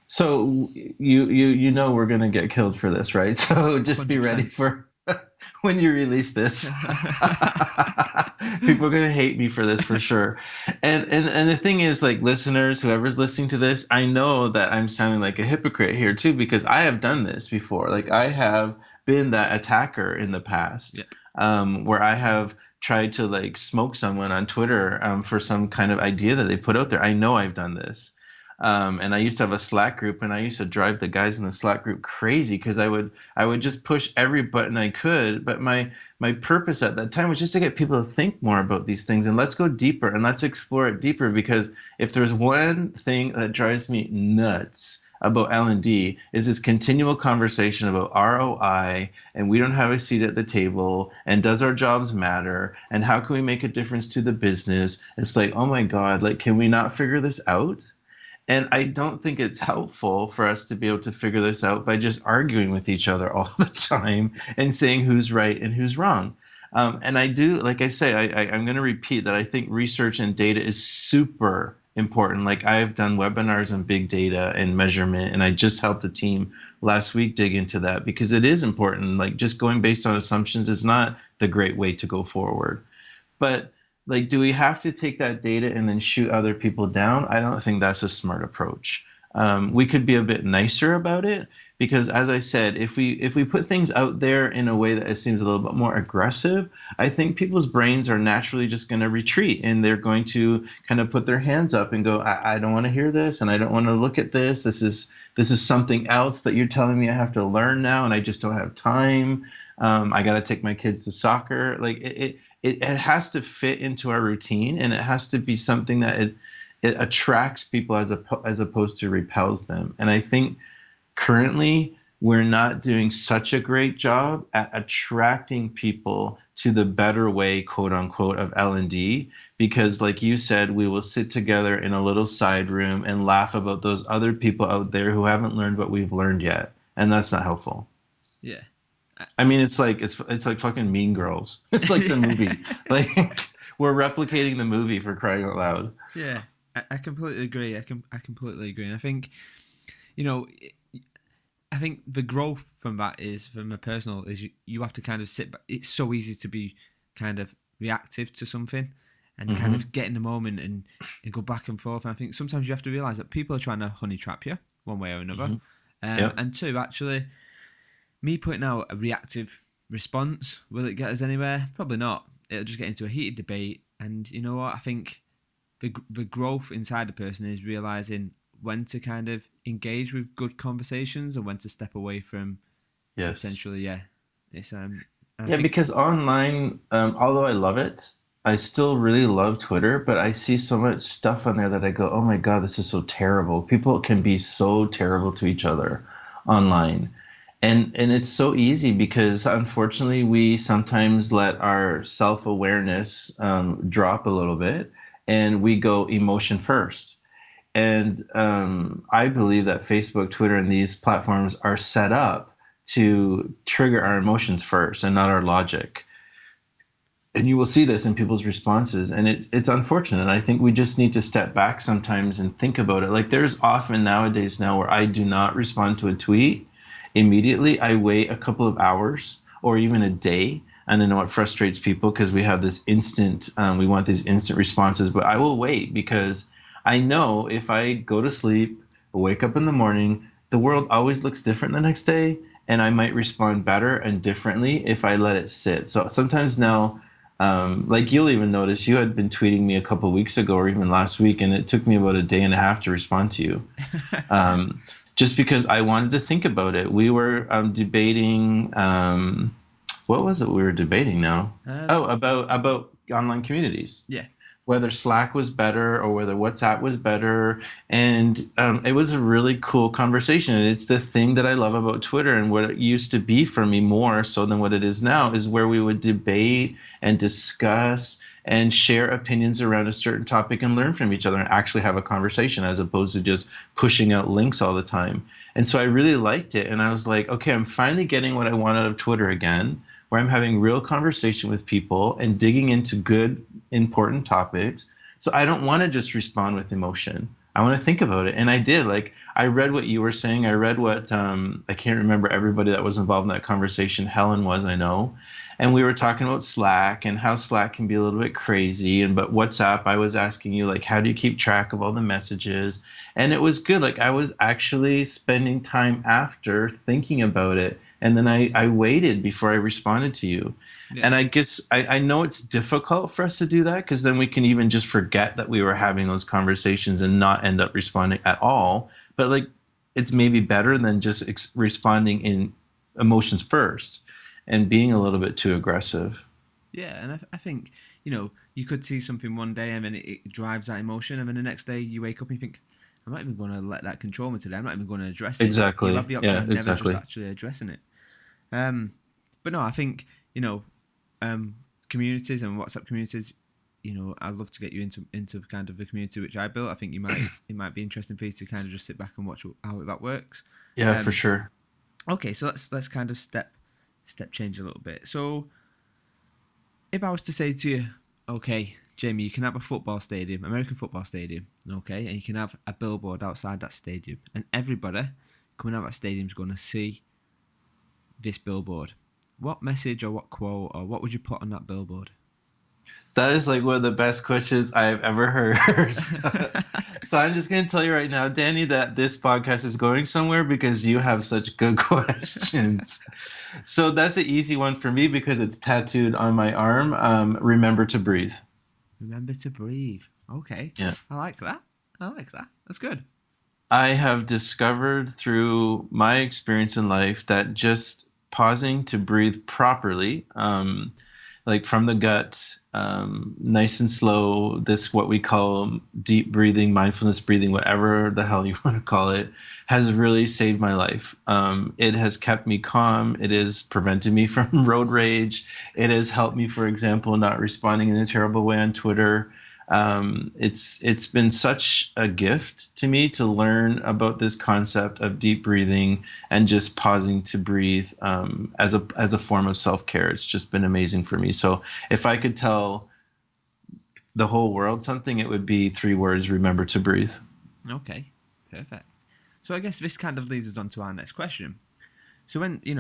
So we're gonna get killed for this, right? So just 100%. Be ready for when you release this. People are gonna hate me for this for sure. And the thing is, like, listeners, whoever's listening to this, I know that I'm sounding like a hypocrite here too, because I have done this before. Like, I have been that attacker in the past, Yep. where I have tried to like smoke someone on Twitter for some kind of idea that they put out there. I know I've done this. And I used to have a Slack group, and I used to drive the guys in the Slack group crazy because I would just push every button I could. But my purpose at that time was just to get people to think more about these things, and let's go deeper and let's explore it deeper. Because if there's one thing that drives me nuts about L&D is this continual conversation about ROI, and we don't have a seat at the table, and does our jobs matter, and how can we make a difference to the business? It's like, oh my God, like, can we not figure this out? And I don't think it's helpful for us to be able to figure this out by just arguing with each other all the time and saying who's right and who's wrong. And I do, like I say, I'm going to repeat that I think research and data is super important. Like, I've done webinars on big data and measurement, and I just helped a team last week dig into that because it is important. Like, just going based on assumptions is not the great way to go forward. But like, do we have to take that data and then shoot other people down? I don't think that's a smart approach. We could be a bit nicer about it because, as I said, if we put things out there in a way that it seems a little bit more aggressive, I think people's brains are naturally just going to retreat, and they're going to kind of put their hands up and go, I don't want to hear this, and I don't want to look at this. This is something else that you're telling me I have to learn now, and I just don't have time. I got to take my kids to soccer. Like, it has to fit into our routine, and it has to be something that it attracts people as opposed to repels them. And I think currently we're not doing such a great job at attracting people to the better way, quote unquote, of L&D, because like you said, we will sit together in a little side room and laugh about those other people out there who haven't learned what we've learned yet. And that's not helpful. Yeah. I mean, it's like fucking Mean Girls. It's like the movie. Like, we're replicating the movie, for crying out loud. Yeah, I completely agree. I completely agree. And I think, I think the growth from that is, from a personal, is you have to kind of sit back. It's so easy to be kind of reactive to something and kind of get in the moment and go back and forth. And I think sometimes you have to realize that people are trying to honey trap you one way or another. Yep. And two, actually, me putting out a reactive response, will it get us anywhere? Probably not. It'll just get into a heated debate. And you know what? I think the growth inside the person is realizing when to kind of engage with good conversations and when to step away from potentially, It's because online, although I love it, I still really love Twitter, but I see so much stuff on there that I go, oh my God, this is so terrible. People can be so terrible to each other online. And it's so easy because, unfortunately, we sometimes let our self-awareness drop a little bit, and we go emotion first. And I believe that Facebook, Twitter, and these platforms are set up to trigger our emotions first and not our logic. And you will see this in people's responses, and it's unfortunate. I think we just need to step back sometimes and think about it. Like, there's often nowadays now where I do not respond to a tweet immediately. I wait a couple of hours or even a day. And I know it frustrates people because we have this instant, we want these instant responses, but I will wait because I know if I go to sleep, wake up in the morning, the world always looks different the next day, and I might respond better and differently if I let it sit. So sometimes now, like, you'll even notice you had been tweeting me a couple of weeks ago or even last week, and it took me about a day and a half to respond to you. Just because I wanted to think about it. We were debating, what was it we were debating now? About online communities. Yeah. Whether Slack was better or whether WhatsApp was better. And it was a really cool conversation. And it's the thing that I love about Twitter, and what it used to be for me more so than what it is now, is where we would debate and discuss and share opinions around a certain topic and learn from each other and actually have a conversation, as opposed to just pushing out links all the time. And so I really liked it. And I was like, okay, I'm finally getting what I want out of Twitter again, where I'm having real conversation with people and digging into good, important topics. So I don't want to just respond with emotion. I want to think about it. And I did. Like, I read what you were saying. I read what, I can't remember everybody that was involved in that conversation. Helen was, I know. And we were talking about Slack and how Slack can be a little bit crazy. And but WhatsApp, I was asking you, like, how do you keep track of all the messages? And it was good. Like, I was actually spending time after thinking about it. And then I waited before I responded to you. Yeah. And I guess I know it's difficult for us to do that, because then we can even just forget that we were having those conversations and not end up responding at all. But like, it's maybe better than just responding in emotions first and being a little bit too aggressive. Yeah, and I think, you could see something one day and then it drives that emotion, and then the next day you wake up and you think, I'm not even going to let that control me today. I'm not even going to address it. Exactly. You have the option of never just actually addressing it. But no, I think, communities and WhatsApp communities, I'd love to get you into kind of the community which I built. I think it might be interesting for you to kind of just sit back and watch how that works. Yeah, for sure. Okay, so let's kind of step change a little bit. So if I was to say to you, okay, Jamie, you can have a football stadium, American football stadium, okay, and you can have a billboard outside that stadium, and everybody coming out of that stadium is going to see this billboard. What message or what quote or what would you put on that billboard? That is like one of the best questions I've ever heard. So I'm just going to tell you right now, Danny, that this podcast is going somewhere because you have such good questions. So that's an easy one for me because it's tattooed on my arm. Remember to breathe. Remember to breathe. Okay. Yeah. I like that. That's good. I have discovered through my experience in life that just pausing to breathe properly, like from the gut, nice and slow, this what we call deep breathing, mindfulness breathing, whatever the hell you want to call it, has really saved my life. It has kept me calm. It has prevented me from road rage. It has helped me, for example, not responding in a terrible way on Twitter. It's been such a gift to me to learn about this concept of deep breathing and just pausing to breathe as a form of self-care. It's just been amazing for me. So if I could tell the whole world something, it would be 3 words: remember to breathe. Okay, perfect. So I guess this kind of leads us on to our next question. So when, in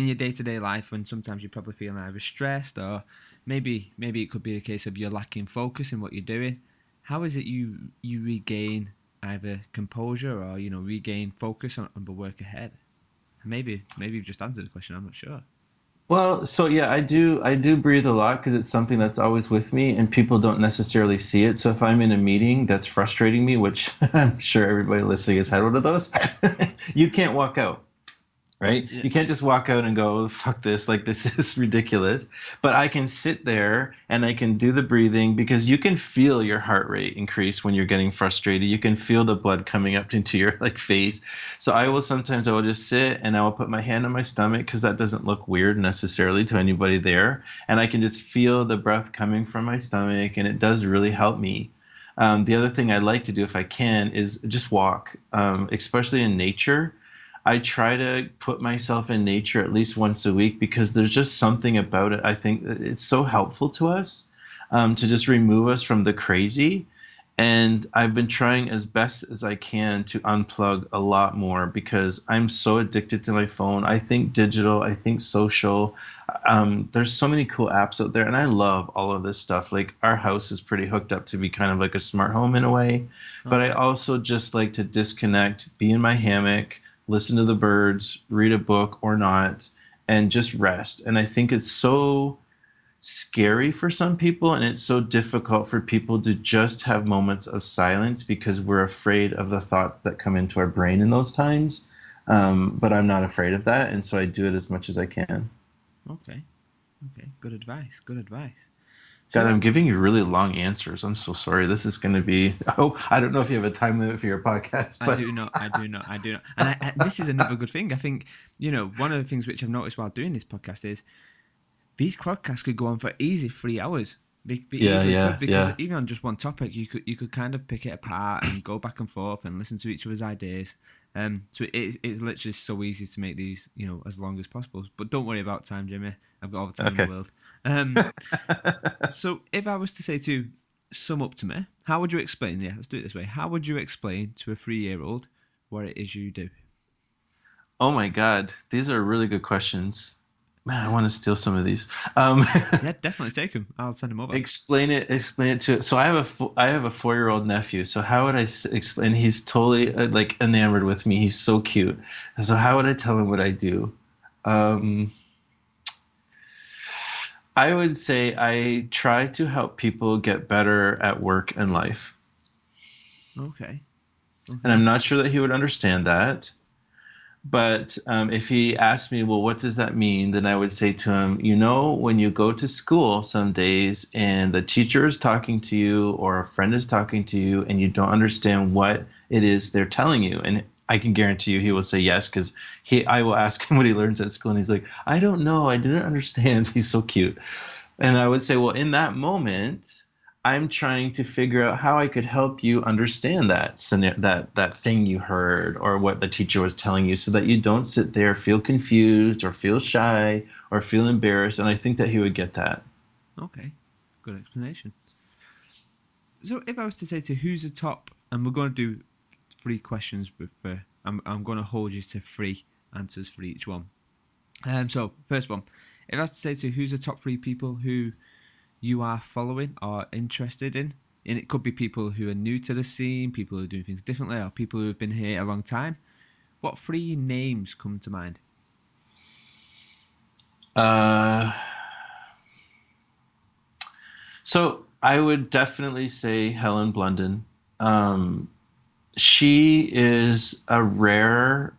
your day-to-day life, when sometimes you're probably feeling either stressed or maybe it could be a case of you're lacking focus in what you're doing, how is it you regain either composure or, regain focus on the work ahead? And maybe you've just answered the question, I'm not sure. Well, so yeah, I do breathe a lot because it's something that's always with me and people don't necessarily see it. So if I'm in a meeting that's frustrating me, which I'm sure everybody listening has had one of those, you can't walk out. Right? Yeah. You can't just walk out and go, fuck this, like this is ridiculous. But I can sit there and I can do the breathing because you can feel your heart rate increase when you're getting frustrated. You can feel the blood coming up into your face. So I will just sit and I will put my hand on my stomach because that doesn't look weird necessarily to anybody there. And I can just feel the breath coming from my stomach, and it does really help me. The other thing I like to do if I can is just walk, especially in nature. I try to put myself in nature at least once a week because there's just something about it. I think that it's so helpful to us to just remove us from the crazy. And I've been trying as best as I can to unplug a lot more because I'm so addicted to my phone. I think digital, I think social. There's so many cool apps out there, and I love all of this stuff. Like our house is pretty hooked up to be kind of like a smart home in a way. Okay. But I also just like to disconnect, be in my hammock, listen to the birds, read a book or not, and just rest. And I think it's so scary for some people, and it's so difficult for people to just have moments of silence because we're afraid of the thoughts that come into our brain in those times. But I'm not afraid of that, and so I do it as much as I can. Okay. Good advice. God, I'm giving you really long answers. I'm so sorry. This is going to be... Oh, I don't know if you have a time limit for your podcast. But... I do not. And this is another good thing. I think, one of the things which I've noticed while doing this podcast is these podcasts could go on for easy 3 hours. Because even on just one topic, you could kind of pick it apart and go back and forth and listen to each other's ideas. So it's literally so easy to make these, as long as possible. But don't worry about time, Jimmy. I've got all the time in the world. So if I was to say to sum up to me, How would you explain? Yeah, let's do it this way. How would you explain to a 3-year-old what it is you do? Oh my God, these are really good questions. Man, I Yeah. want to steal some of these. Yeah, definitely take them. I'll send them over. Explain it to. So I have a 4-year-old nephew. So how would I explain? He's totally like enamored with me. He's so cute. And so how would I tell him what I do? Um, I would say I try to help people get better at work and life. Okay. And Okay. I'm not sure that he would understand that. But if he asked me, well, what does that mean? Then I would say to him, when you go to school some days and the teacher is talking to you or a friend is talking to you and you don't understand what it is they're telling you. And I can guarantee you he will say yes, because I will ask him what he learns at school and he's like, I don't know. I didn't understand. He's so cute. And I would say, well, in that moment, I'm trying to figure out how I could help you understand that thing you heard or what the teacher was telling you, so that you don't sit there, feel confused or feel shy or feel embarrassed. And I think that he would get that. Okay. Good explanation. So if I was to say to who's the top, and we're going to do 3 questions with, I'm going to hold you to 3 answers for each one. So first one, if I was to say to who's the top 3 people who you are following or interested in, and it could be people who are new to the scene, people who are doing things differently, or people who have been here a long time, what 3 names come to mind? Uh, so I would definitely say Helen Blunden. She is a rare,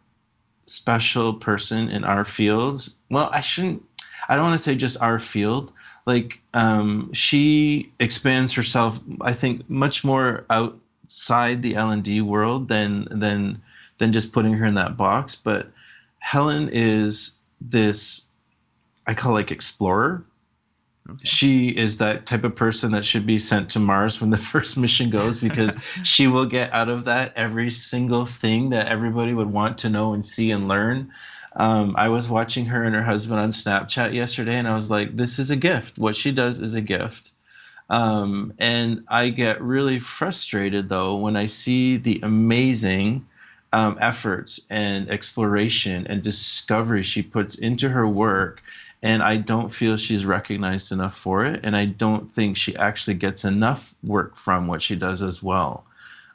special person in our field. Well, I don't want to say just our field. Like, she expands herself, I think, much more outside the L&D world than just putting her in that box. But Helen is this, I call, like, explorer. Okay. She is that type of person that should be sent to Mars when the first mission goes, because she will get out of that every single thing that everybody would want to know and see and learn. I was watching her and her husband on Snapchat yesterday, and I was like, this is a gift. What she does is a gift. And I get really frustrated, though, when I see the amazing efforts and exploration and discovery she puts into her work, and I don't feel she's recognized enough for it, and I don't think she actually gets enough work from what she does as well.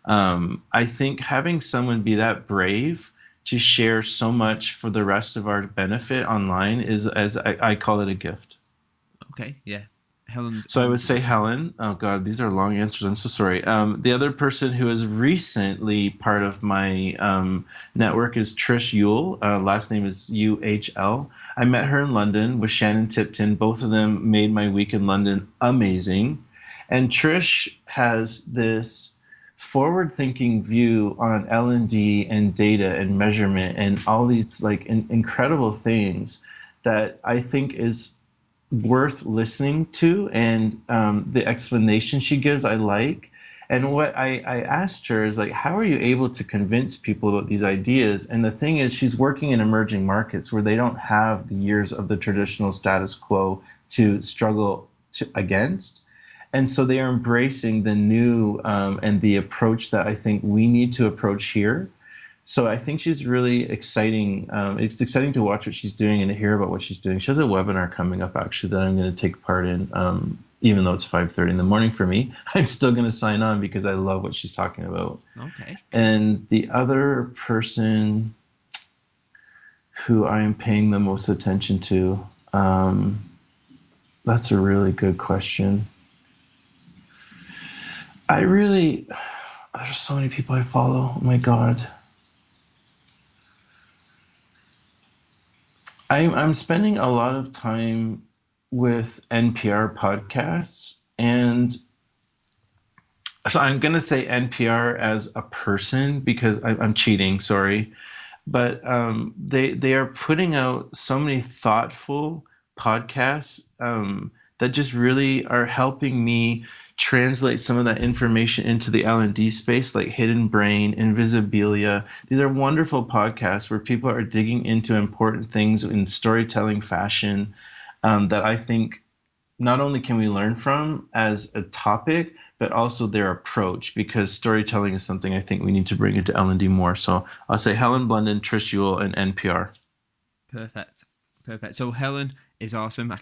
I think having someone be that brave to share so much for the rest of our benefit online is, as I call it, a gift. Okay, yeah. So I would say Helen. Oh God, these are long answers. I'm so sorry. The other person who is recently part of my network is Trish Yule. Last name is UHL. I met her in London with Shannon Tipton. Both of them made my week in London amazing. And Trish has this forward-thinking view on L&D and data and measurement and all these like incredible things that I think is worth listening to, and the explanation she gives I like. And what I asked her is, like, how are you able to convince people about these ideas? And the thing is, she's working in emerging markets where they don't have the years of the traditional status quo to struggle against. And so they are embracing the new and the approach that I think we need to approach here. So I think she's really exciting. It's exciting to watch what she's doing and to hear about what she's doing. She has a webinar coming up, actually, that I'm going to take part in. Even though it's 5:30 in the morning for me, I'm still going to sign on because I love what she's talking about. Okay. And the other person who I am paying the most attention to, that's a really good question. There's so many people I follow. Oh my God. I'm spending a lot of time with NPR podcasts, and so I'm going to say NPR as a person because I'm cheating, sorry. But they are putting out so many thoughtful podcasts that just really are helping me translate some of that information into the L&D space, like Hidden Brain, Invisibilia. These are wonderful podcasts where people are digging into important things in storytelling fashion that I think not only can we learn from as a topic, but also their approach, because storytelling is something I think we need to bring into L&D more. So I'll say Helen Blunden, Trish Ewell, and NPR. Perfect. So Helen is awesome. I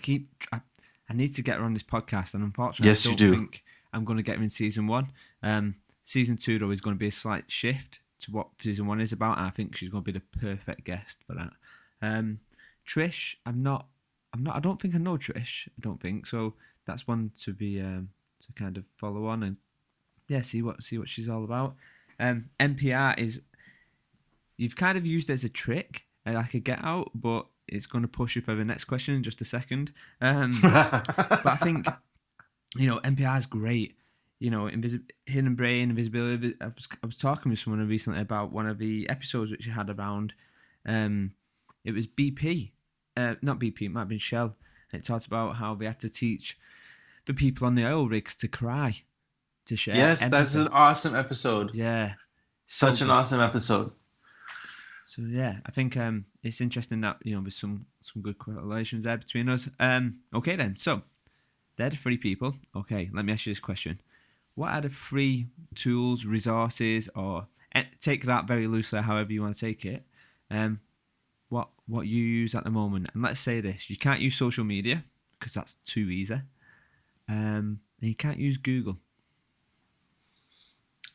need to get her on this podcast, and unfortunately, yes, I don't think I'm going to get her in season 1. Season 2, though, is going to be a slight shift to what season 1 is about, and I think she's going to be the perfect guest for that. Trish, I don't think I know Trish. I don't think so. That's one to be to kind of follow on and see what she's all about. NPR is, you've kind of used it as a trick, like a get out, but it's going to push you for the next question in just a second. But I think NPR is great. Hidden Brain, Invisibility. I was talking with someone recently about one of the episodes which you had around. It was BP, not BP. It might have been Shell. And it talks about how they had to teach the people on the oil rigs to cry, to share. Yes, empathy. That's an awesome episode. Yeah, such an awesome episode. So yeah, I think it's interesting that there's some good correlations there between us. Okay then, so they're the 3 people. Okay, let me ask you this question. What are the 3 tools, resources, or take that very loosely, however you want to take it, what you use at the moment? And let's say this, you can't use social media because that's too easy, and you can't use Google.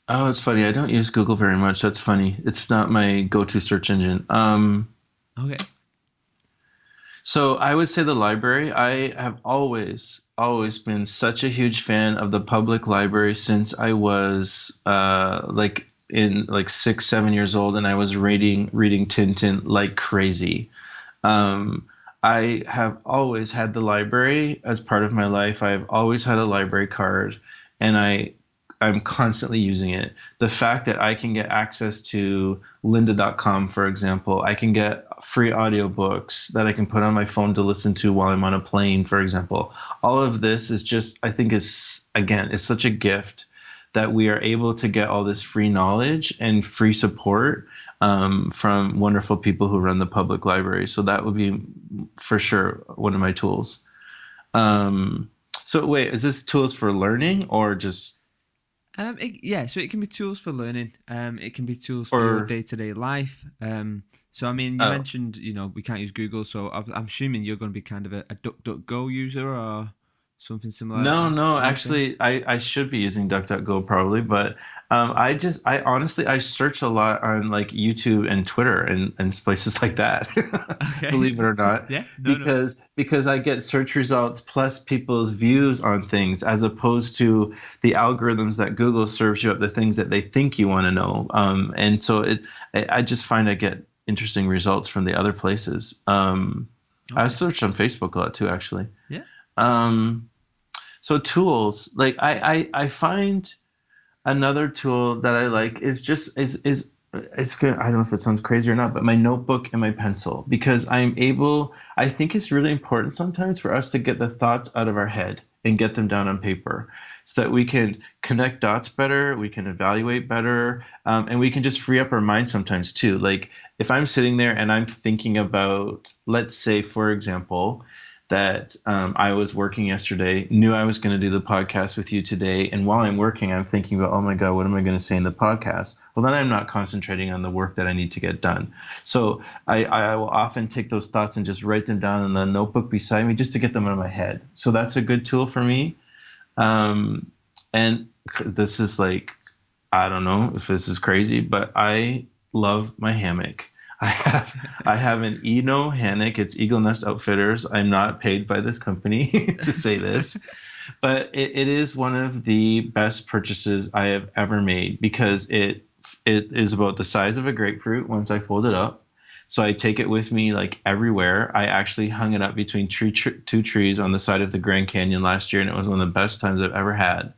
Oh, it's funny. I don't use Google very much. That's funny. It's not my go-to search engine. Okay. So I would say the library. I have always been such a huge fan of the public library since I was in 6, 7 years old, and I was reading Tintin like crazy. I have always had the library as part of my life. I've always had a library card, and I'm constantly using it. The fact that I can get access to lynda.com, for example, I can get free audiobooks that I can put on my phone to listen to while I'm on a plane, for example. All of this is just, I think is such a gift that we are able to get all this free knowledge and free support from wonderful people who run the public library. So that would be for sure one of my tools. So wait, is this tools for learning or just... so it can be tools for learning. It can be tools for your day-to-day life. So I mean, you mentioned we can't use Google, so I'm assuming you're going to be kind of a DuckDuckGo user or something similar. No, actually, I should be using DuckDuckGo probably, but I honestly search a lot on like YouTube and Twitter and places like that. Okay. Believe it or not. Yeah. Because I get search results plus people's views on things, as opposed to the algorithms that Google serves you up the things that they think you want to know. And so I just find I get interesting results from the other places. Okay. I search on Facebook a lot too, actually. Yeah. So tools, like I find another tool that I like is it's good. I don't know if it sounds crazy or not, but my notebook and my pencil, because I think it's really important sometimes for us to get the thoughts out of our head and get them down on paper so that we can connect dots better, we can evaluate better, and we can just free up our mind sometimes too. Like if I'm sitting there and I'm thinking about, let's say, for example, that I was working yesterday, knew I was going to do the podcast with you today, and while I'm working, I'm thinking about, oh my God, what am I going to say in the podcast? Well, then I'm not concentrating on the work that I need to get done. So I will often take those thoughts and just write them down in the notebook beside me just to get them out of my head. So that's a good tool for me. And this is like, I don't know if this is crazy, but I love my hammock. I have an Eno hammock. It's Eagle Nest Outfitters. I'm not paid by this company to say this, but it is one of the best purchases I have ever made, because it is about the size of a grapefruit once I fold it up. So I take it with me like everywhere. I actually hung it up between two trees on the side of the Grand Canyon last year, and it was one of the best times I've ever had.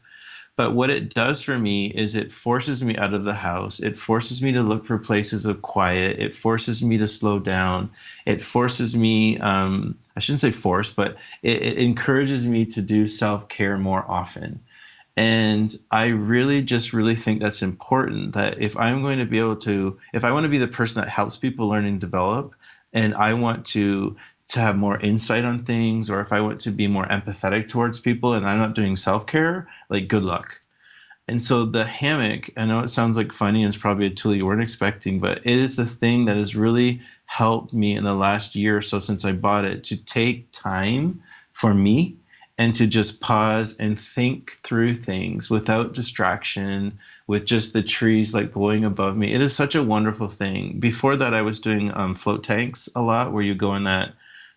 But what it does for me is it forces me out of the house. It forces me to look for places of quiet. It forces me to slow down. It forces me, I shouldn't say force, but it encourages me to do self-care more often. And I really think that's important, that if I'm going to be able to, if I want to be the person that helps people learn and develop, and I want to have more insight on things, or if I want to be more empathetic towards people and I'm not doing self-care, like good luck. And so the hammock, I know it sounds like funny and it's probably a tool you weren't expecting, but it is the thing that has really helped me in the last year or so since I bought it to take time for me and to just pause and think through things without distraction, with just the trees like glowing above me. It is such a wonderful thing. Before that, I was doing float tanks a lot, where you go in that,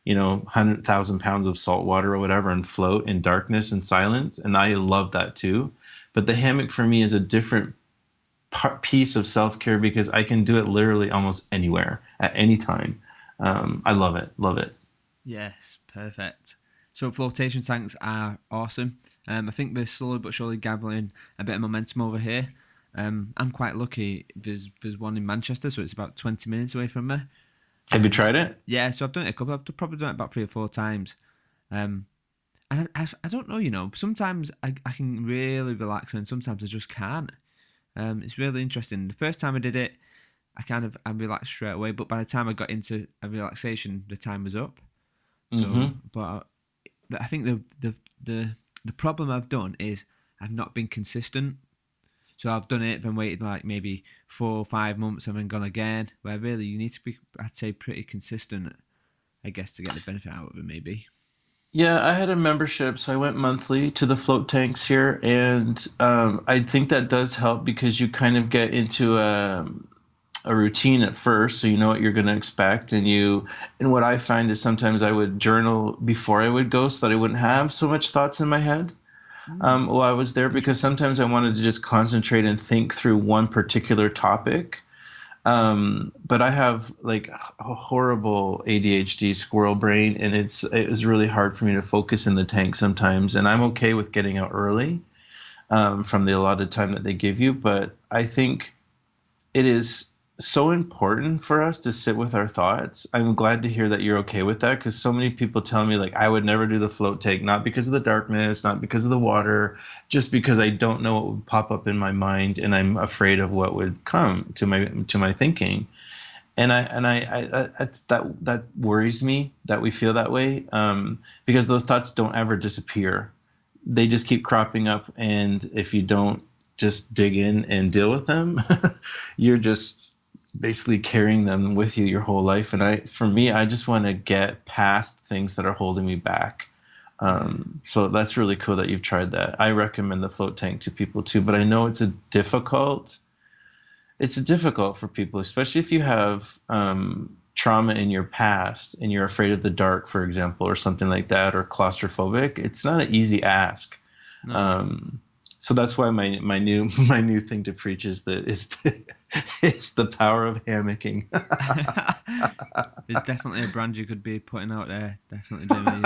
100,000 pounds of salt water or whatever and float in darkness and silence. And I love that too. But the hammock for me is a different piece of self care because I can do it literally almost anywhere at any time. I love it. Love it. Yes, perfect. So flotation tanks are awesome. I think they're slowly but surely gathering a bit of momentum over here. I'm quite lucky. There's one in Manchester, so it's about 20 minutes away from me. Have you tried it? Yeah, so I've done it a couple. I've probably done it about 3 or 4 times. And I don't know. Sometimes I can really relax, and sometimes I just can't. It's really interesting. The first time I did it, I relaxed straight away. But by the time I got into a relaxation, the time was up. So, but I think the problem I've done is I've not been consistent. So I've done it, then waited like maybe 4 or 5 months, and then gone again. Where really you need to be, I'd say, pretty consistent, I guess, to get the benefit out of it. Maybe. Yeah, I had a membership, so I went monthly to the float tanks here, and I think that does help because you kind of get into a routine at first, so you know what you're going to expect, and what I find is sometimes I would journal before I would go so that I wouldn't have so much thoughts in my head while I was there, because sometimes I wanted to just concentrate and think through one particular topic. But I have like a horrible ADHD squirrel brain, and it was really hard for me to focus in the tank sometimes. And I'm okay with getting out early from the allotted time that they give you, but I think it is so important for us to sit with our thoughts. I'm glad to hear that you're okay with that, because so many people tell me like I would never do the float tank, not because of the darkness, not because of the water, just because I don't know what would pop up in my mind, and I'm afraid of what would come to my thinking. And that worries me that we feel that way, because those thoughts don't ever disappear. They just keep cropping up, and if you don't just dig in and deal with them, you're just basically carrying them with you your whole life. And for me, I just want to get past things that are holding me back. So that's really cool that you've tried that. I recommend the float tank to people too, but I know it's difficult for people, especially if you have trauma in your past and you're afraid of the dark, for example, or something like that, or claustrophobic. It's not an easy ask. No. So that's why my new thing to preach is the power of hammocking. There's definitely a brand you could be putting out there. Definitely doing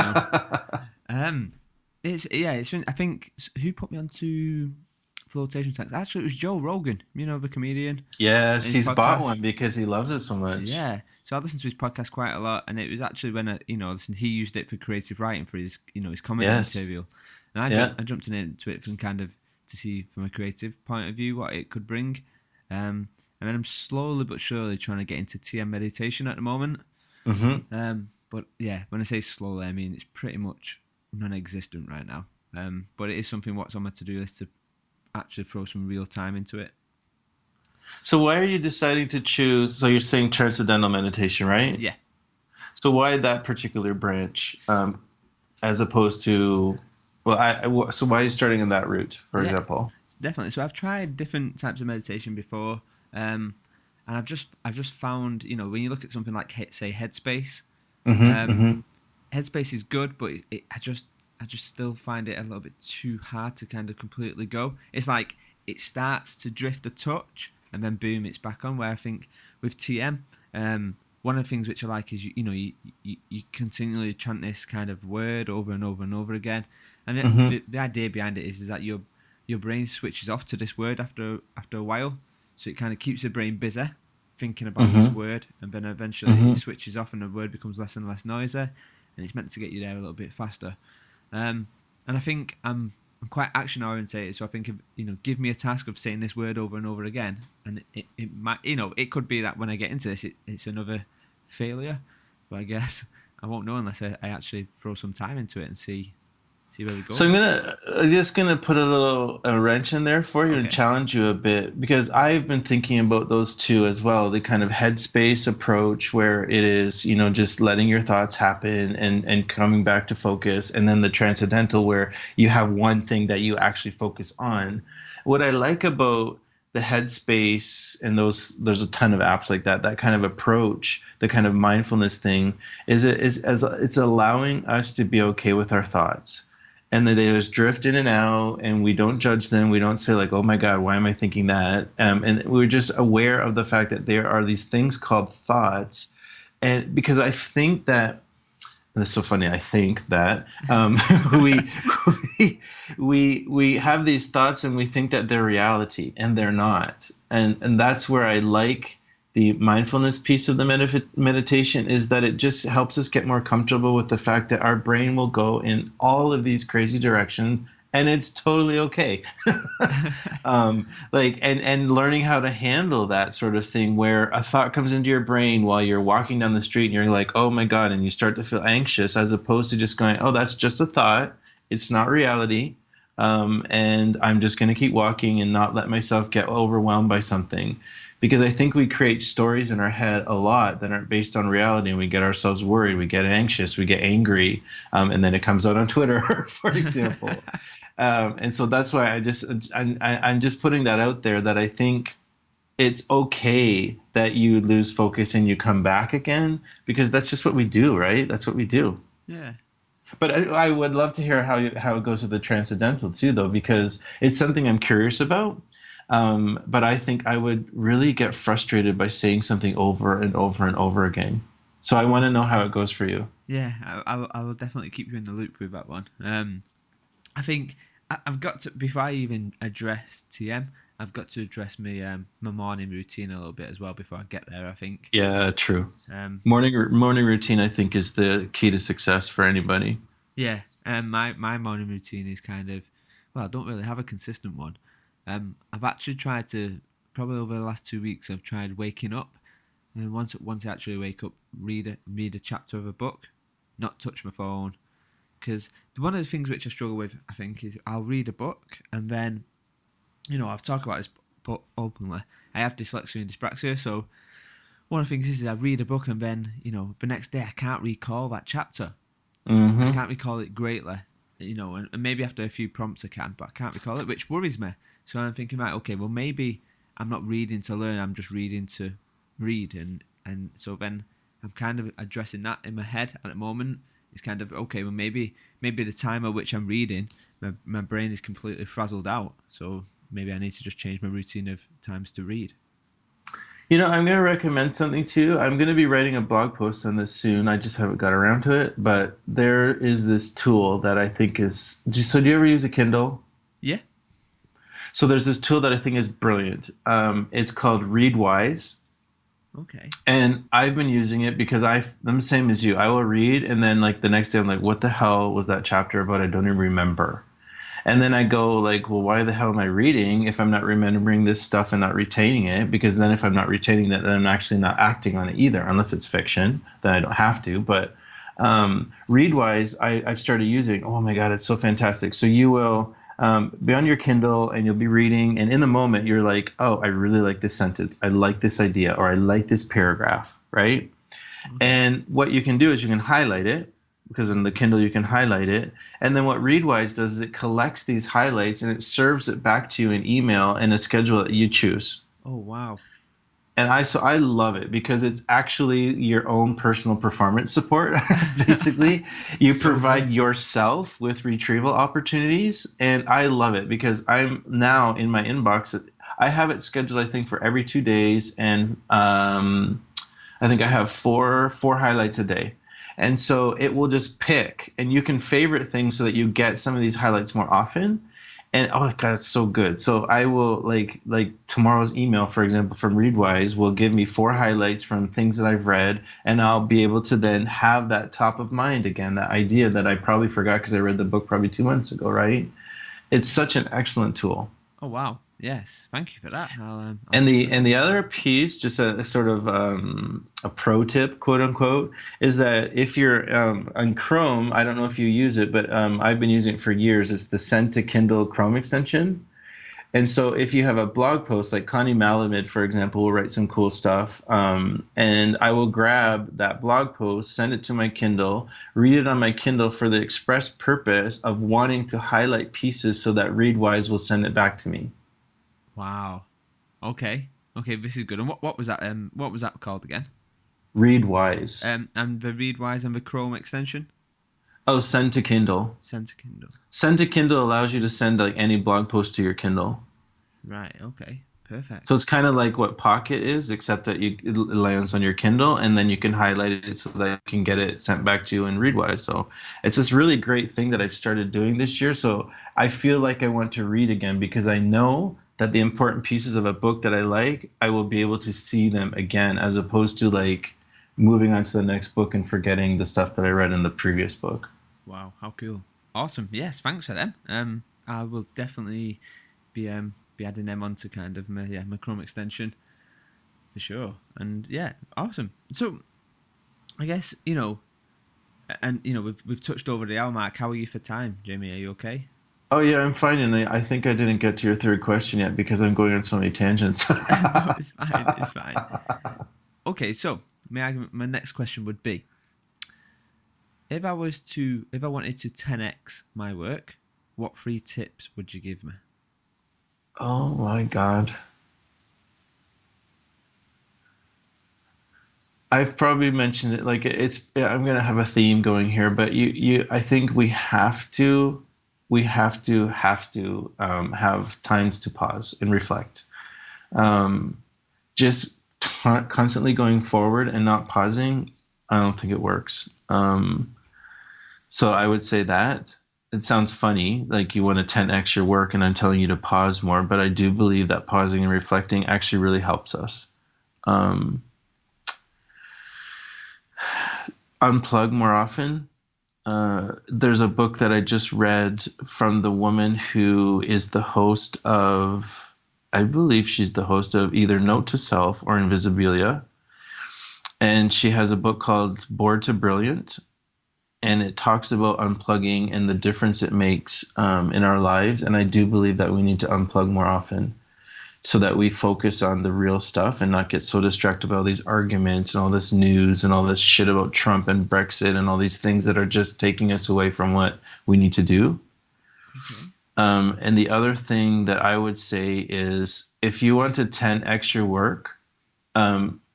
it. I think who put me onto flotation tanks? Actually, it was Joe Rogan. The comedian. Yes, he's bought one because he loves it so much. Yeah, so I listened to his podcast quite a lot, and it was actually when he used it for creative writing for his his comedy material, and I jumped into it from kind of to see from a creative point of view what it could bring. And then I'm slowly but surely trying to get into TM meditation at the moment. But yeah, when I say slowly, I mean it's pretty much non-existent right now. But it is something what's on my to-do list to actually throw some real time into it. So why are you deciding to choose? So you're saying transcendental meditation, right? Yeah. So why that particular branch, as opposed to? Well, so why are you starting in that route, for example? Definitely. So I've tried different types of meditation before, and I've just found, when you look at something like say Headspace, Headspace is good, but I just still find it a little bit too hard to kind of completely go. It's like it starts to drift a touch, and then boom, it's back on. Where I think with TM, one of the things which I like is you continually chant this kind of word over and over and over again. And the idea behind it is that your brain switches off to this word after a while, so it kind of keeps the brain busy thinking about this word, and then eventually it switches off and the word becomes less and less noisy, and it's meant to get you there a little bit faster. And I think I'm quite action orientated, so I think give me a task of saying this word over and over again, and it might it could be that when I get into this it's another failure, but I guess I won't know unless I actually throw some time into it and see see where we go. So I'm just gonna put a wrench in there for you and Okay. challenge you a bit, because I've been thinking about those two as well. The kind of headspace approach where it is, just letting your thoughts happen and coming back to focus, and then the transcendental where you have one thing that you actually focus on. What I like about the headspace and there's a ton of apps like that kind of approach, the kind of mindfulness thing, is it's allowing us to be okay with our thoughts, and then they just drift in and out, and we don't judge them. We don't say like, oh my God, why am I thinking that? And we're just aware of the fact that there are these things called thoughts. And because I think that, and it's so funny, I think that we have these thoughts and we think that they're reality, and they're not. And that's where I like the mindfulness piece of the meditation, is that it just helps us get more comfortable with the fact that our brain will go in all of these crazy directions, and it's totally okay. And learning how to handle that sort of thing, where a thought comes into your brain while you're walking down the street and you're like, oh my God, and you start to feel anxious, as opposed to just going, oh, that's just a thought. It's not reality. And I'm just going to keep walking and not let myself get overwhelmed by something. Because I think we create stories in our head a lot that aren't based on reality, and we get ourselves worried, we get anxious, we get angry, and then it comes out on Twitter, for example. And so that's why I'm just putting that out there, that I think it's okay that you lose focus and you come back again, because that's just what we do, right? That's what we do. Yeah. But I would love to hear how it goes with the transcendental too, though, because it's something I'm curious about. But I think I would really get frustrated by saying something over and over and over again. So I want to know how it goes for you. Yeah, I will definitely keep you in the loop with that one. I think I've got to, before I even address TM, I've got to address my morning routine a little bit as well before I get there, I think. Yeah, true. Morning routine, I think, is the key to success for anybody. Yeah, my morning routine is kind of, well, I don't really have a consistent one. I've actually tried to, probably over the last 2 weeks, I've tried waking up, and once I actually wake up, read a chapter of a book, not touch my phone, because one of the things which I struggle with, I think, is I'll read a book, and then, I've talked about this openly. I have dyslexia and dyspraxia, so one of the things is I read a book, and then, the next day I can't recall that chapter. Mm-hmm. I can't recall it greatly, and maybe after a few prompts I can, but I can't recall it, which worries me. So I'm thinking, right, okay, well, maybe I'm not reading to learn, I'm just reading to read. And so then I'm kind of addressing that in my head at the moment. It's kind of, okay, well, maybe the time at which I'm reading, my brain is completely frazzled out. So maybe I need to just change my routine of times to read. I'm going to recommend something too. I'm going to be writing a blog post on this soon. I just haven't got around to it. But there is this tool that I think is... So do you ever use a Kindle? Yeah. So there's this tool that I think is brilliant. It's called Readwise. Okay. And I've been using it because I'm the same as you. I will read, and then like the next day I'm like, what the hell was that chapter about? I don't even remember. And then I go like, well, why the hell am I reading if I'm not remembering this stuff and not retaining it? Because then if I'm not retaining that, then I'm actually not acting on it either, unless it's fiction. Then I don't have to. But Readwise, I've started using. Oh my God, it's so fantastic. So you will... be on your Kindle and you'll be reading, and in the moment you're like, oh, I really like this sentence, I like this idea, or I like this paragraph, right? Okay. And what you can do is you can highlight it, because in the Kindle you can highlight it, and then what Readwise does is it collects these highlights and it serves it back to you in email in a schedule that you choose. Oh, wow. And I love it because it's actually your own personal performance support. Basically, you provide yourself with retrieval opportunities, and I love it because I'm now in my inbox. I have it scheduled, I think, for every 2 days, and I think I have four highlights a day. And so it will just pick, and you can favorite things so that you get some of these highlights more often. And oh God, it's so good. So I will like tomorrow's email, for example, from Readwise will give me 4 highlights from things that I've read, and I'll be able to then have that top of mind again, that idea that I probably forgot because I read the book probably 2 months ago, right? It's such an excellent tool. Oh wow, Yes, thank you for that. I'll And check the that and out. the other piece, just a sort of a pro tip, quote unquote, is that if you're on Chrome, I don't know if you use it, but I've been using it for years. It's the Send to Kindle Chrome extension. And so if you have a blog post, like Connie Malamud, for example, will write some cool stuff, and I will grab that blog post, send it to my Kindle, read it on my Kindle for the express purpose of wanting to highlight pieces so that Readwise will send it back to me. Wow. Okay. Okay, this is good. And what was that? What was that called again? Readwise. And the Readwise and the Chrome extension. Oh, send to Kindle. Send to Kindle. Send to Kindle allows you to send like any blog post to your Kindle. Right. Okay. Perfect. So it's kind of like what Pocket is, except that it lands on your Kindle, and then you can highlight it so that you can get it sent back to you in Readwise. So it's this really great thing that I've started doing this year. So I feel like I want to read again because I know that the important pieces of a book that I like, I will be able to see them again, as opposed to like moving on to the next book and forgetting the stuff that I read in the previous book. Wow. How cool. Awesome. Yes. Thanks for them. I will definitely be adding them onto kind of my Chrome extension for sure. And yeah, awesome. So I guess and we've touched over the hour mark. How are you for time, Jamie? Are you okay? Oh yeah, I'm fine, and I think I didn't get to your third question yet because I'm going on so many tangents. No, it's fine. It's fine. Okay, so my next question would be: if I wanted to 10x my work, what 3 tips would you give me? Oh my God. I've probably mentioned it like I'm gonna have a theme going here, but I think we have to have times to pause and reflect. Um, just constantly going forward and not pausing, I don't think it works. So I would say that. It sounds funny, like you want to 10x your work, and I'm telling you to pause more, but I do believe that pausing and reflecting actually really helps us. Um, Unplug more often. There's a book that I just read from the woman who is the host of, I believe she's the host of either Note to Self or Invisibilia. And she has a book called Bored to Brilliant. And it talks about unplugging and the difference it makes in our lives. And I do believe that we need to unplug more often so that we focus on the real stuff and not get so distracted by all these arguments and all this news and all this shit about Trump and Brexit and all these things that are just taking us away from what we need to do. Okay. And the other thing that I would say is if you want to 10x your work,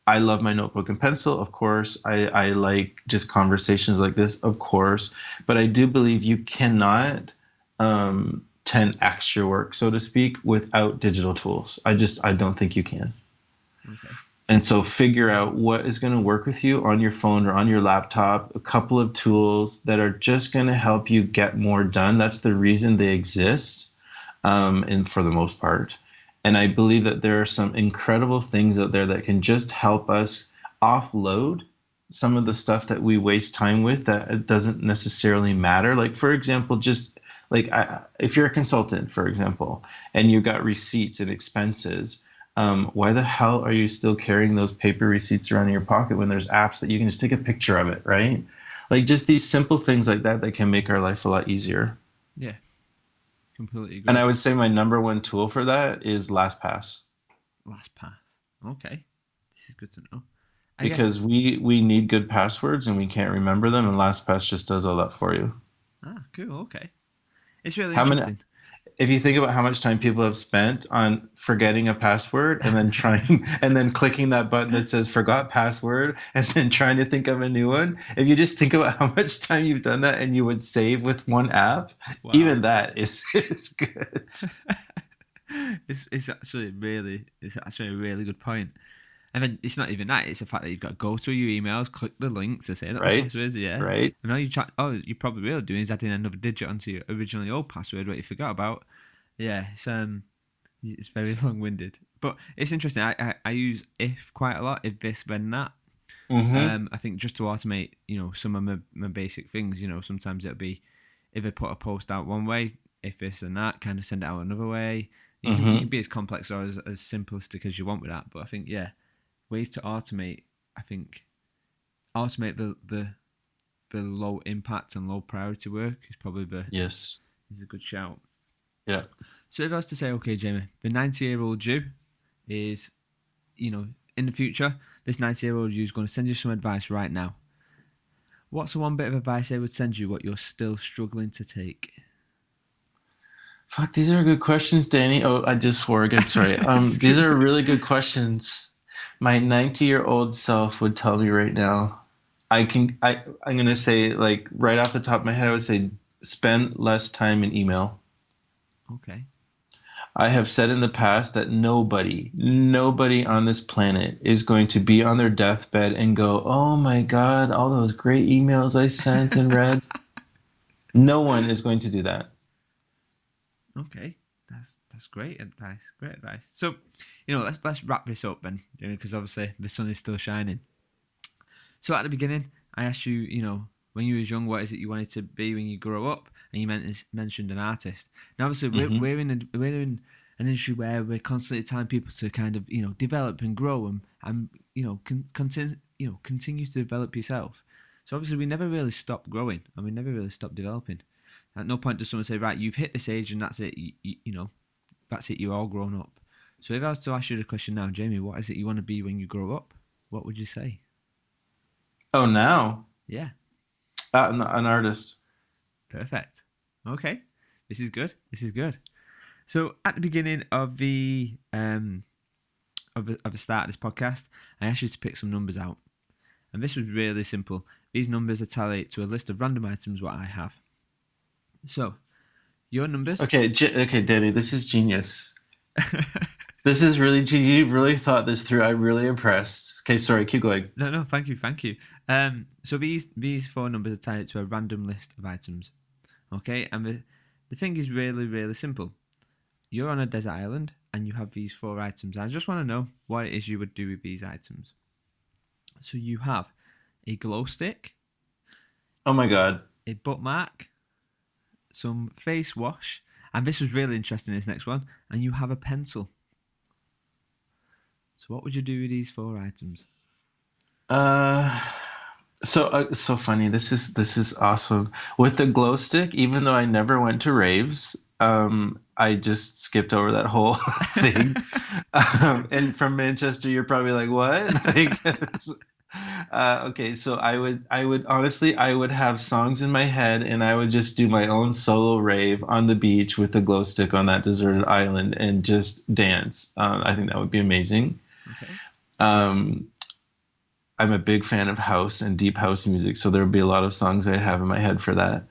I love my notebook and pencil, of course. I like just conversations like this, of course. But I do believe you cannot 10x your work, so to speak, without digital tools. I don't think you can. Okay. And so figure out what is going to work with you on your phone or on your laptop, a couple of tools that are just going to help you get more done. That's the reason they exist, and for the most part. And I believe that there are some incredible things out there that can just help us offload some of the stuff that we waste time with that it doesn't necessarily matter. Like, for example, just like if you're a consultant, for example, and you've got receipts and expenses, why the hell are you still carrying those paper receipts around in your pocket when there's apps that you can just take a picture of it, right? Like just these simple things like that can make our life a lot easier. Yeah. Completely agree. And I would say my number one tool for that is LastPass. LastPass. Okay. This is good to know. Because we need good passwords and we can't remember them, and LastPass just does all that for you. Ah, cool. Okay. It's really interesting. If you think about how much time people have spent on forgetting a password and then trying and then clicking that button that says forgot password and then trying to think of a new one, if you just think about how much time you've done that and you would save with one app, wow. Even that is good. It's actually a really good point. And then it's not even that; it's the fact that you've got to go through your emails, click the links to say that right, the password, yeah. Right. And all you probably really doing is adding another digit onto your originally old password, what you forgot about. Yeah, it's very long-winded, but it's interesting. I use if quite a lot, if this then that. Mm-hmm. I think just to automate, some of my basic things. Sometimes it'll be if I put a post out one way, if this and that, kind of send it out another way. You can Mm-hmm. be as complex or as simplistic as you want with that. But I think ways to automate. I think automate the low impact and low priority work is probably Yes. is a good shout. Yeah. So if I was to say, okay, Jamie, the 90-year-old you is, in the future, this 90-year-old you is going to send you some advice right now. What's the one bit of advice they would send you what you're still struggling to take? Fuck, these are good questions, Danny. Oh, I just swore again. Sorry. It's These good. are really good questions. My 90-year-old self would tell me right now. I'm gonna say, like, right off the top of my head, I would say spend less time in email. Okay. I have said in the past that nobody on this planet is going to be on their deathbed and go, "Oh my God, all those great emails I sent and read." No one is going to do that. Okay. That's great advice. Great advice. So, let's wrap this up then, because obviously the sun is still shining. So at the beginning, I asked you, when you was young, what is it you wanted to be when you grow up? And you mentioned an artist. Now, obviously, Hmm. we're in an industry where we're constantly telling people to kind of develop and grow and continue to develop yourself. So obviously, we never really stop growing and we never really stop developing. At no point does someone say, right, you've hit this age and that's it. That's it. You're all grown up. So if I was to ask you the question now, Jamie, what is it you want to be when you grow up? What would you say? Oh, now Yeah. an artist. Perfect. Okay, this is good. This is good. So at the beginning of the of the start of this podcast, I asked you to pick some numbers out, and this was really simple. These numbers are tallied to a list of random items what I have. So your numbers. Okay, okay, Danny, this is genius. This is really you really thought this through. I'm really impressed. Okay, sorry, keep going. No, thank you, thank you. So these four numbers are tied to a random list of items. Okay, and the thing is really really simple. You're on a desert island and you have these four items. I just want to know what it is you would do with these items. So you have a glow stick, Oh my God. a bookmark, some face wash, and this was really interesting, this next one, and you have a pencil. So what would you do with these four items? Uh, so funny. This is awesome. With the glow stick, even though I never went to raves, I just skipped over that whole thing. And from Manchester, you're probably like, what? Okay, so I would honestly, I would have songs in my head, and I would just do my own solo rave on the beach with the glow stick on that deserted island and just dance. I think that would be amazing. Okay. Um, I'm a big fan of house and deep house music, so there would be a lot of songs I'd have in my head for that.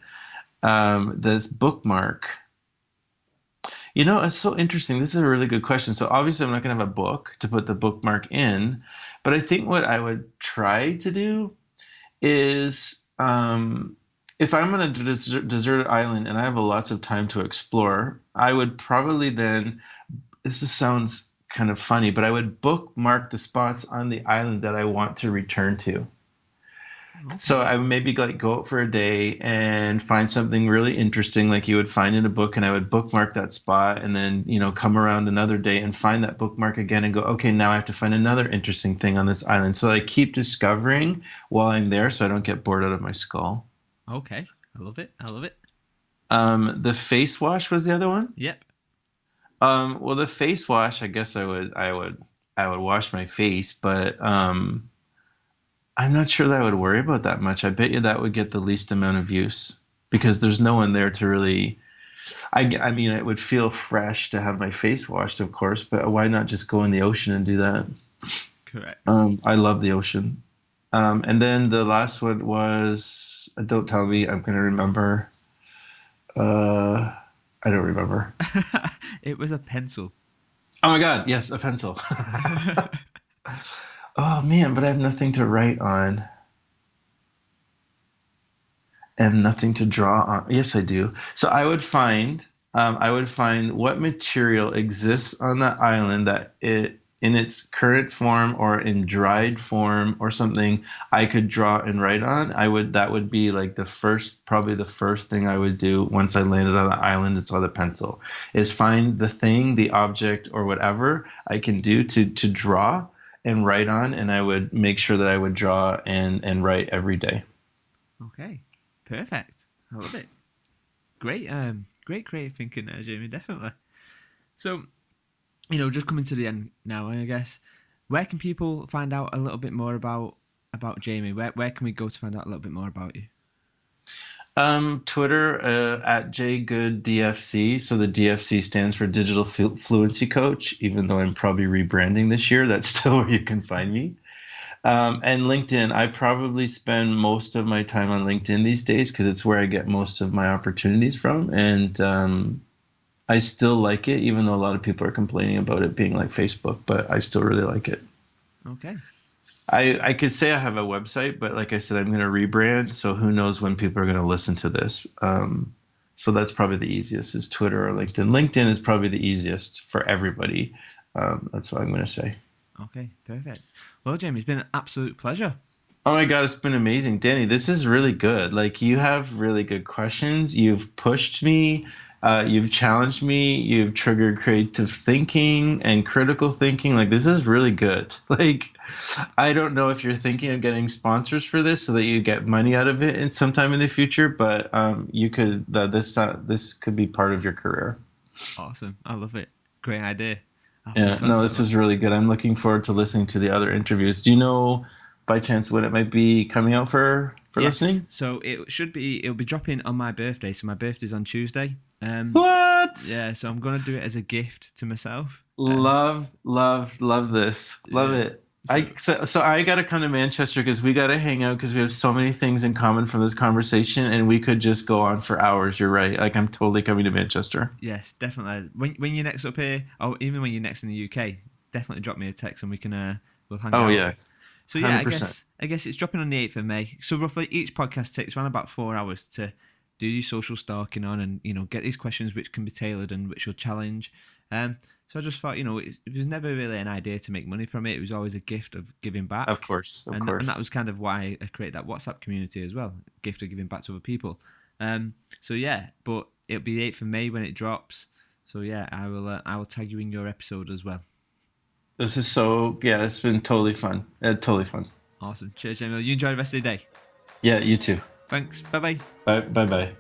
This bookmark, it's so interesting. This is a really good question. So obviously, I'm not going to have a book to put the bookmark in, but I think what I would try to do is, if I'm on a deserted island and I have lots of time to explore, I would probably then. This just sounds kind of funny, but I would bookmark the spots on the island that I want to return to. So Okay. I would maybe like go out for a day and find something really interesting, like you would find in a book, and I would bookmark that spot, and then come around another day and find that bookmark again, and go, okay, now I have to find another interesting thing on this island. So I keep discovering while I'm there, so I don't get bored out of my skull. Okay. I love it. I love it. The face wash was the other one. Yep. Well, the face wash, I guess I would wash my face, but I'm not sure that I would worry about that much. I bet you that would get the least amount of use because there's no one there to really. I mean, it would feel fresh to have my face washed, of course, but why not just go in the ocean and do that? Correct. I love the ocean. And then the last one was, don't tell me, I'm gonna remember. Uh, I don't remember. It was a pencil. Oh my God, yes, a pencil. Oh man, but I have nothing to write on and nothing to draw on. Yes, I do. So I would find what material exists on that island that in its current form or in dried form or something I could draw and write on, that would be like probably the first thing I would do once I landed on the island and saw the pencil, is find the thing, the object or whatever I can do to draw and write on, and I would make sure that I would draw and write every day. Okay, perfect. I love it. Great, great creative thinking there, Jamie. Definitely. So, just coming to the end now, I guess, where can people find out a little bit more about Jamie? Where can we go to find out a little bit more about you? Twitter at JGoodDFC. So the DFC stands for Digital Fluency Coach. Even though I'm probably rebranding this year, that's still where you can find me. And LinkedIn. I probably spend most of my time on LinkedIn these days because it's where I get most of my opportunities from. And I still like it, even though a lot of people are complaining about it being like Facebook, but I still really like it. Okay. I could say I have a website, but like I said, I'm going to rebrand. So who knows when people are going to listen to this. So that's probably the easiest, is Twitter or LinkedIn. LinkedIn is probably the easiest for everybody. That's what I'm going to say. Okay, perfect. Well, Jamie, it's been an absolute pleasure. Oh my God, it's been amazing. Danny, this is really good. Like, you have really good questions. You've pushed me. You've challenged me. You've triggered creative thinking and critical thinking. Like, this is really good. Like, I don't know if you're thinking of getting sponsors for this so that you get money out of it sometime in the future, but you could. This could be part of your career. Awesome. I love it. Great idea. Yeah, no, this is really good. I'm looking forward to listening to the other interviews. Do you know by chance when it might be coming out for listening? So it'll be dropping on my birthday. So my birthday's on Tuesday. What? Yeah, so I'm gonna do it as a gift to myself. Love this. Love it. So I gotta come to Manchester because we gotta hang out because we have so many things in common from this conversation, and we could just go on for hours. You're right. Like, I'm totally coming to Manchester. Yes, definitely. When you're next up here, or even when you're next in the UK, definitely drop me a text and we can we'll hang out. Oh yeah. So yeah, 100%. I guess it's dropping on the 8th of May. So roughly each podcast takes around about 4 hours to do your social stalking on, and get these questions which can be tailored and which will challenge. So I just thought, it was never really an idea to make money from it. It was always a gift of giving back. Of course. And that was kind of why I created that WhatsApp community as well, gift of giving back to other people. So yeah, but it'll be the 8th of May when it drops. So yeah, I will tag you in your episode as well. This is it's been totally fun. Totally fun. Awesome. Cheers, Jamie. You enjoy the rest of the day. Yeah, you too. Thanks. Bye-bye. Bye-bye.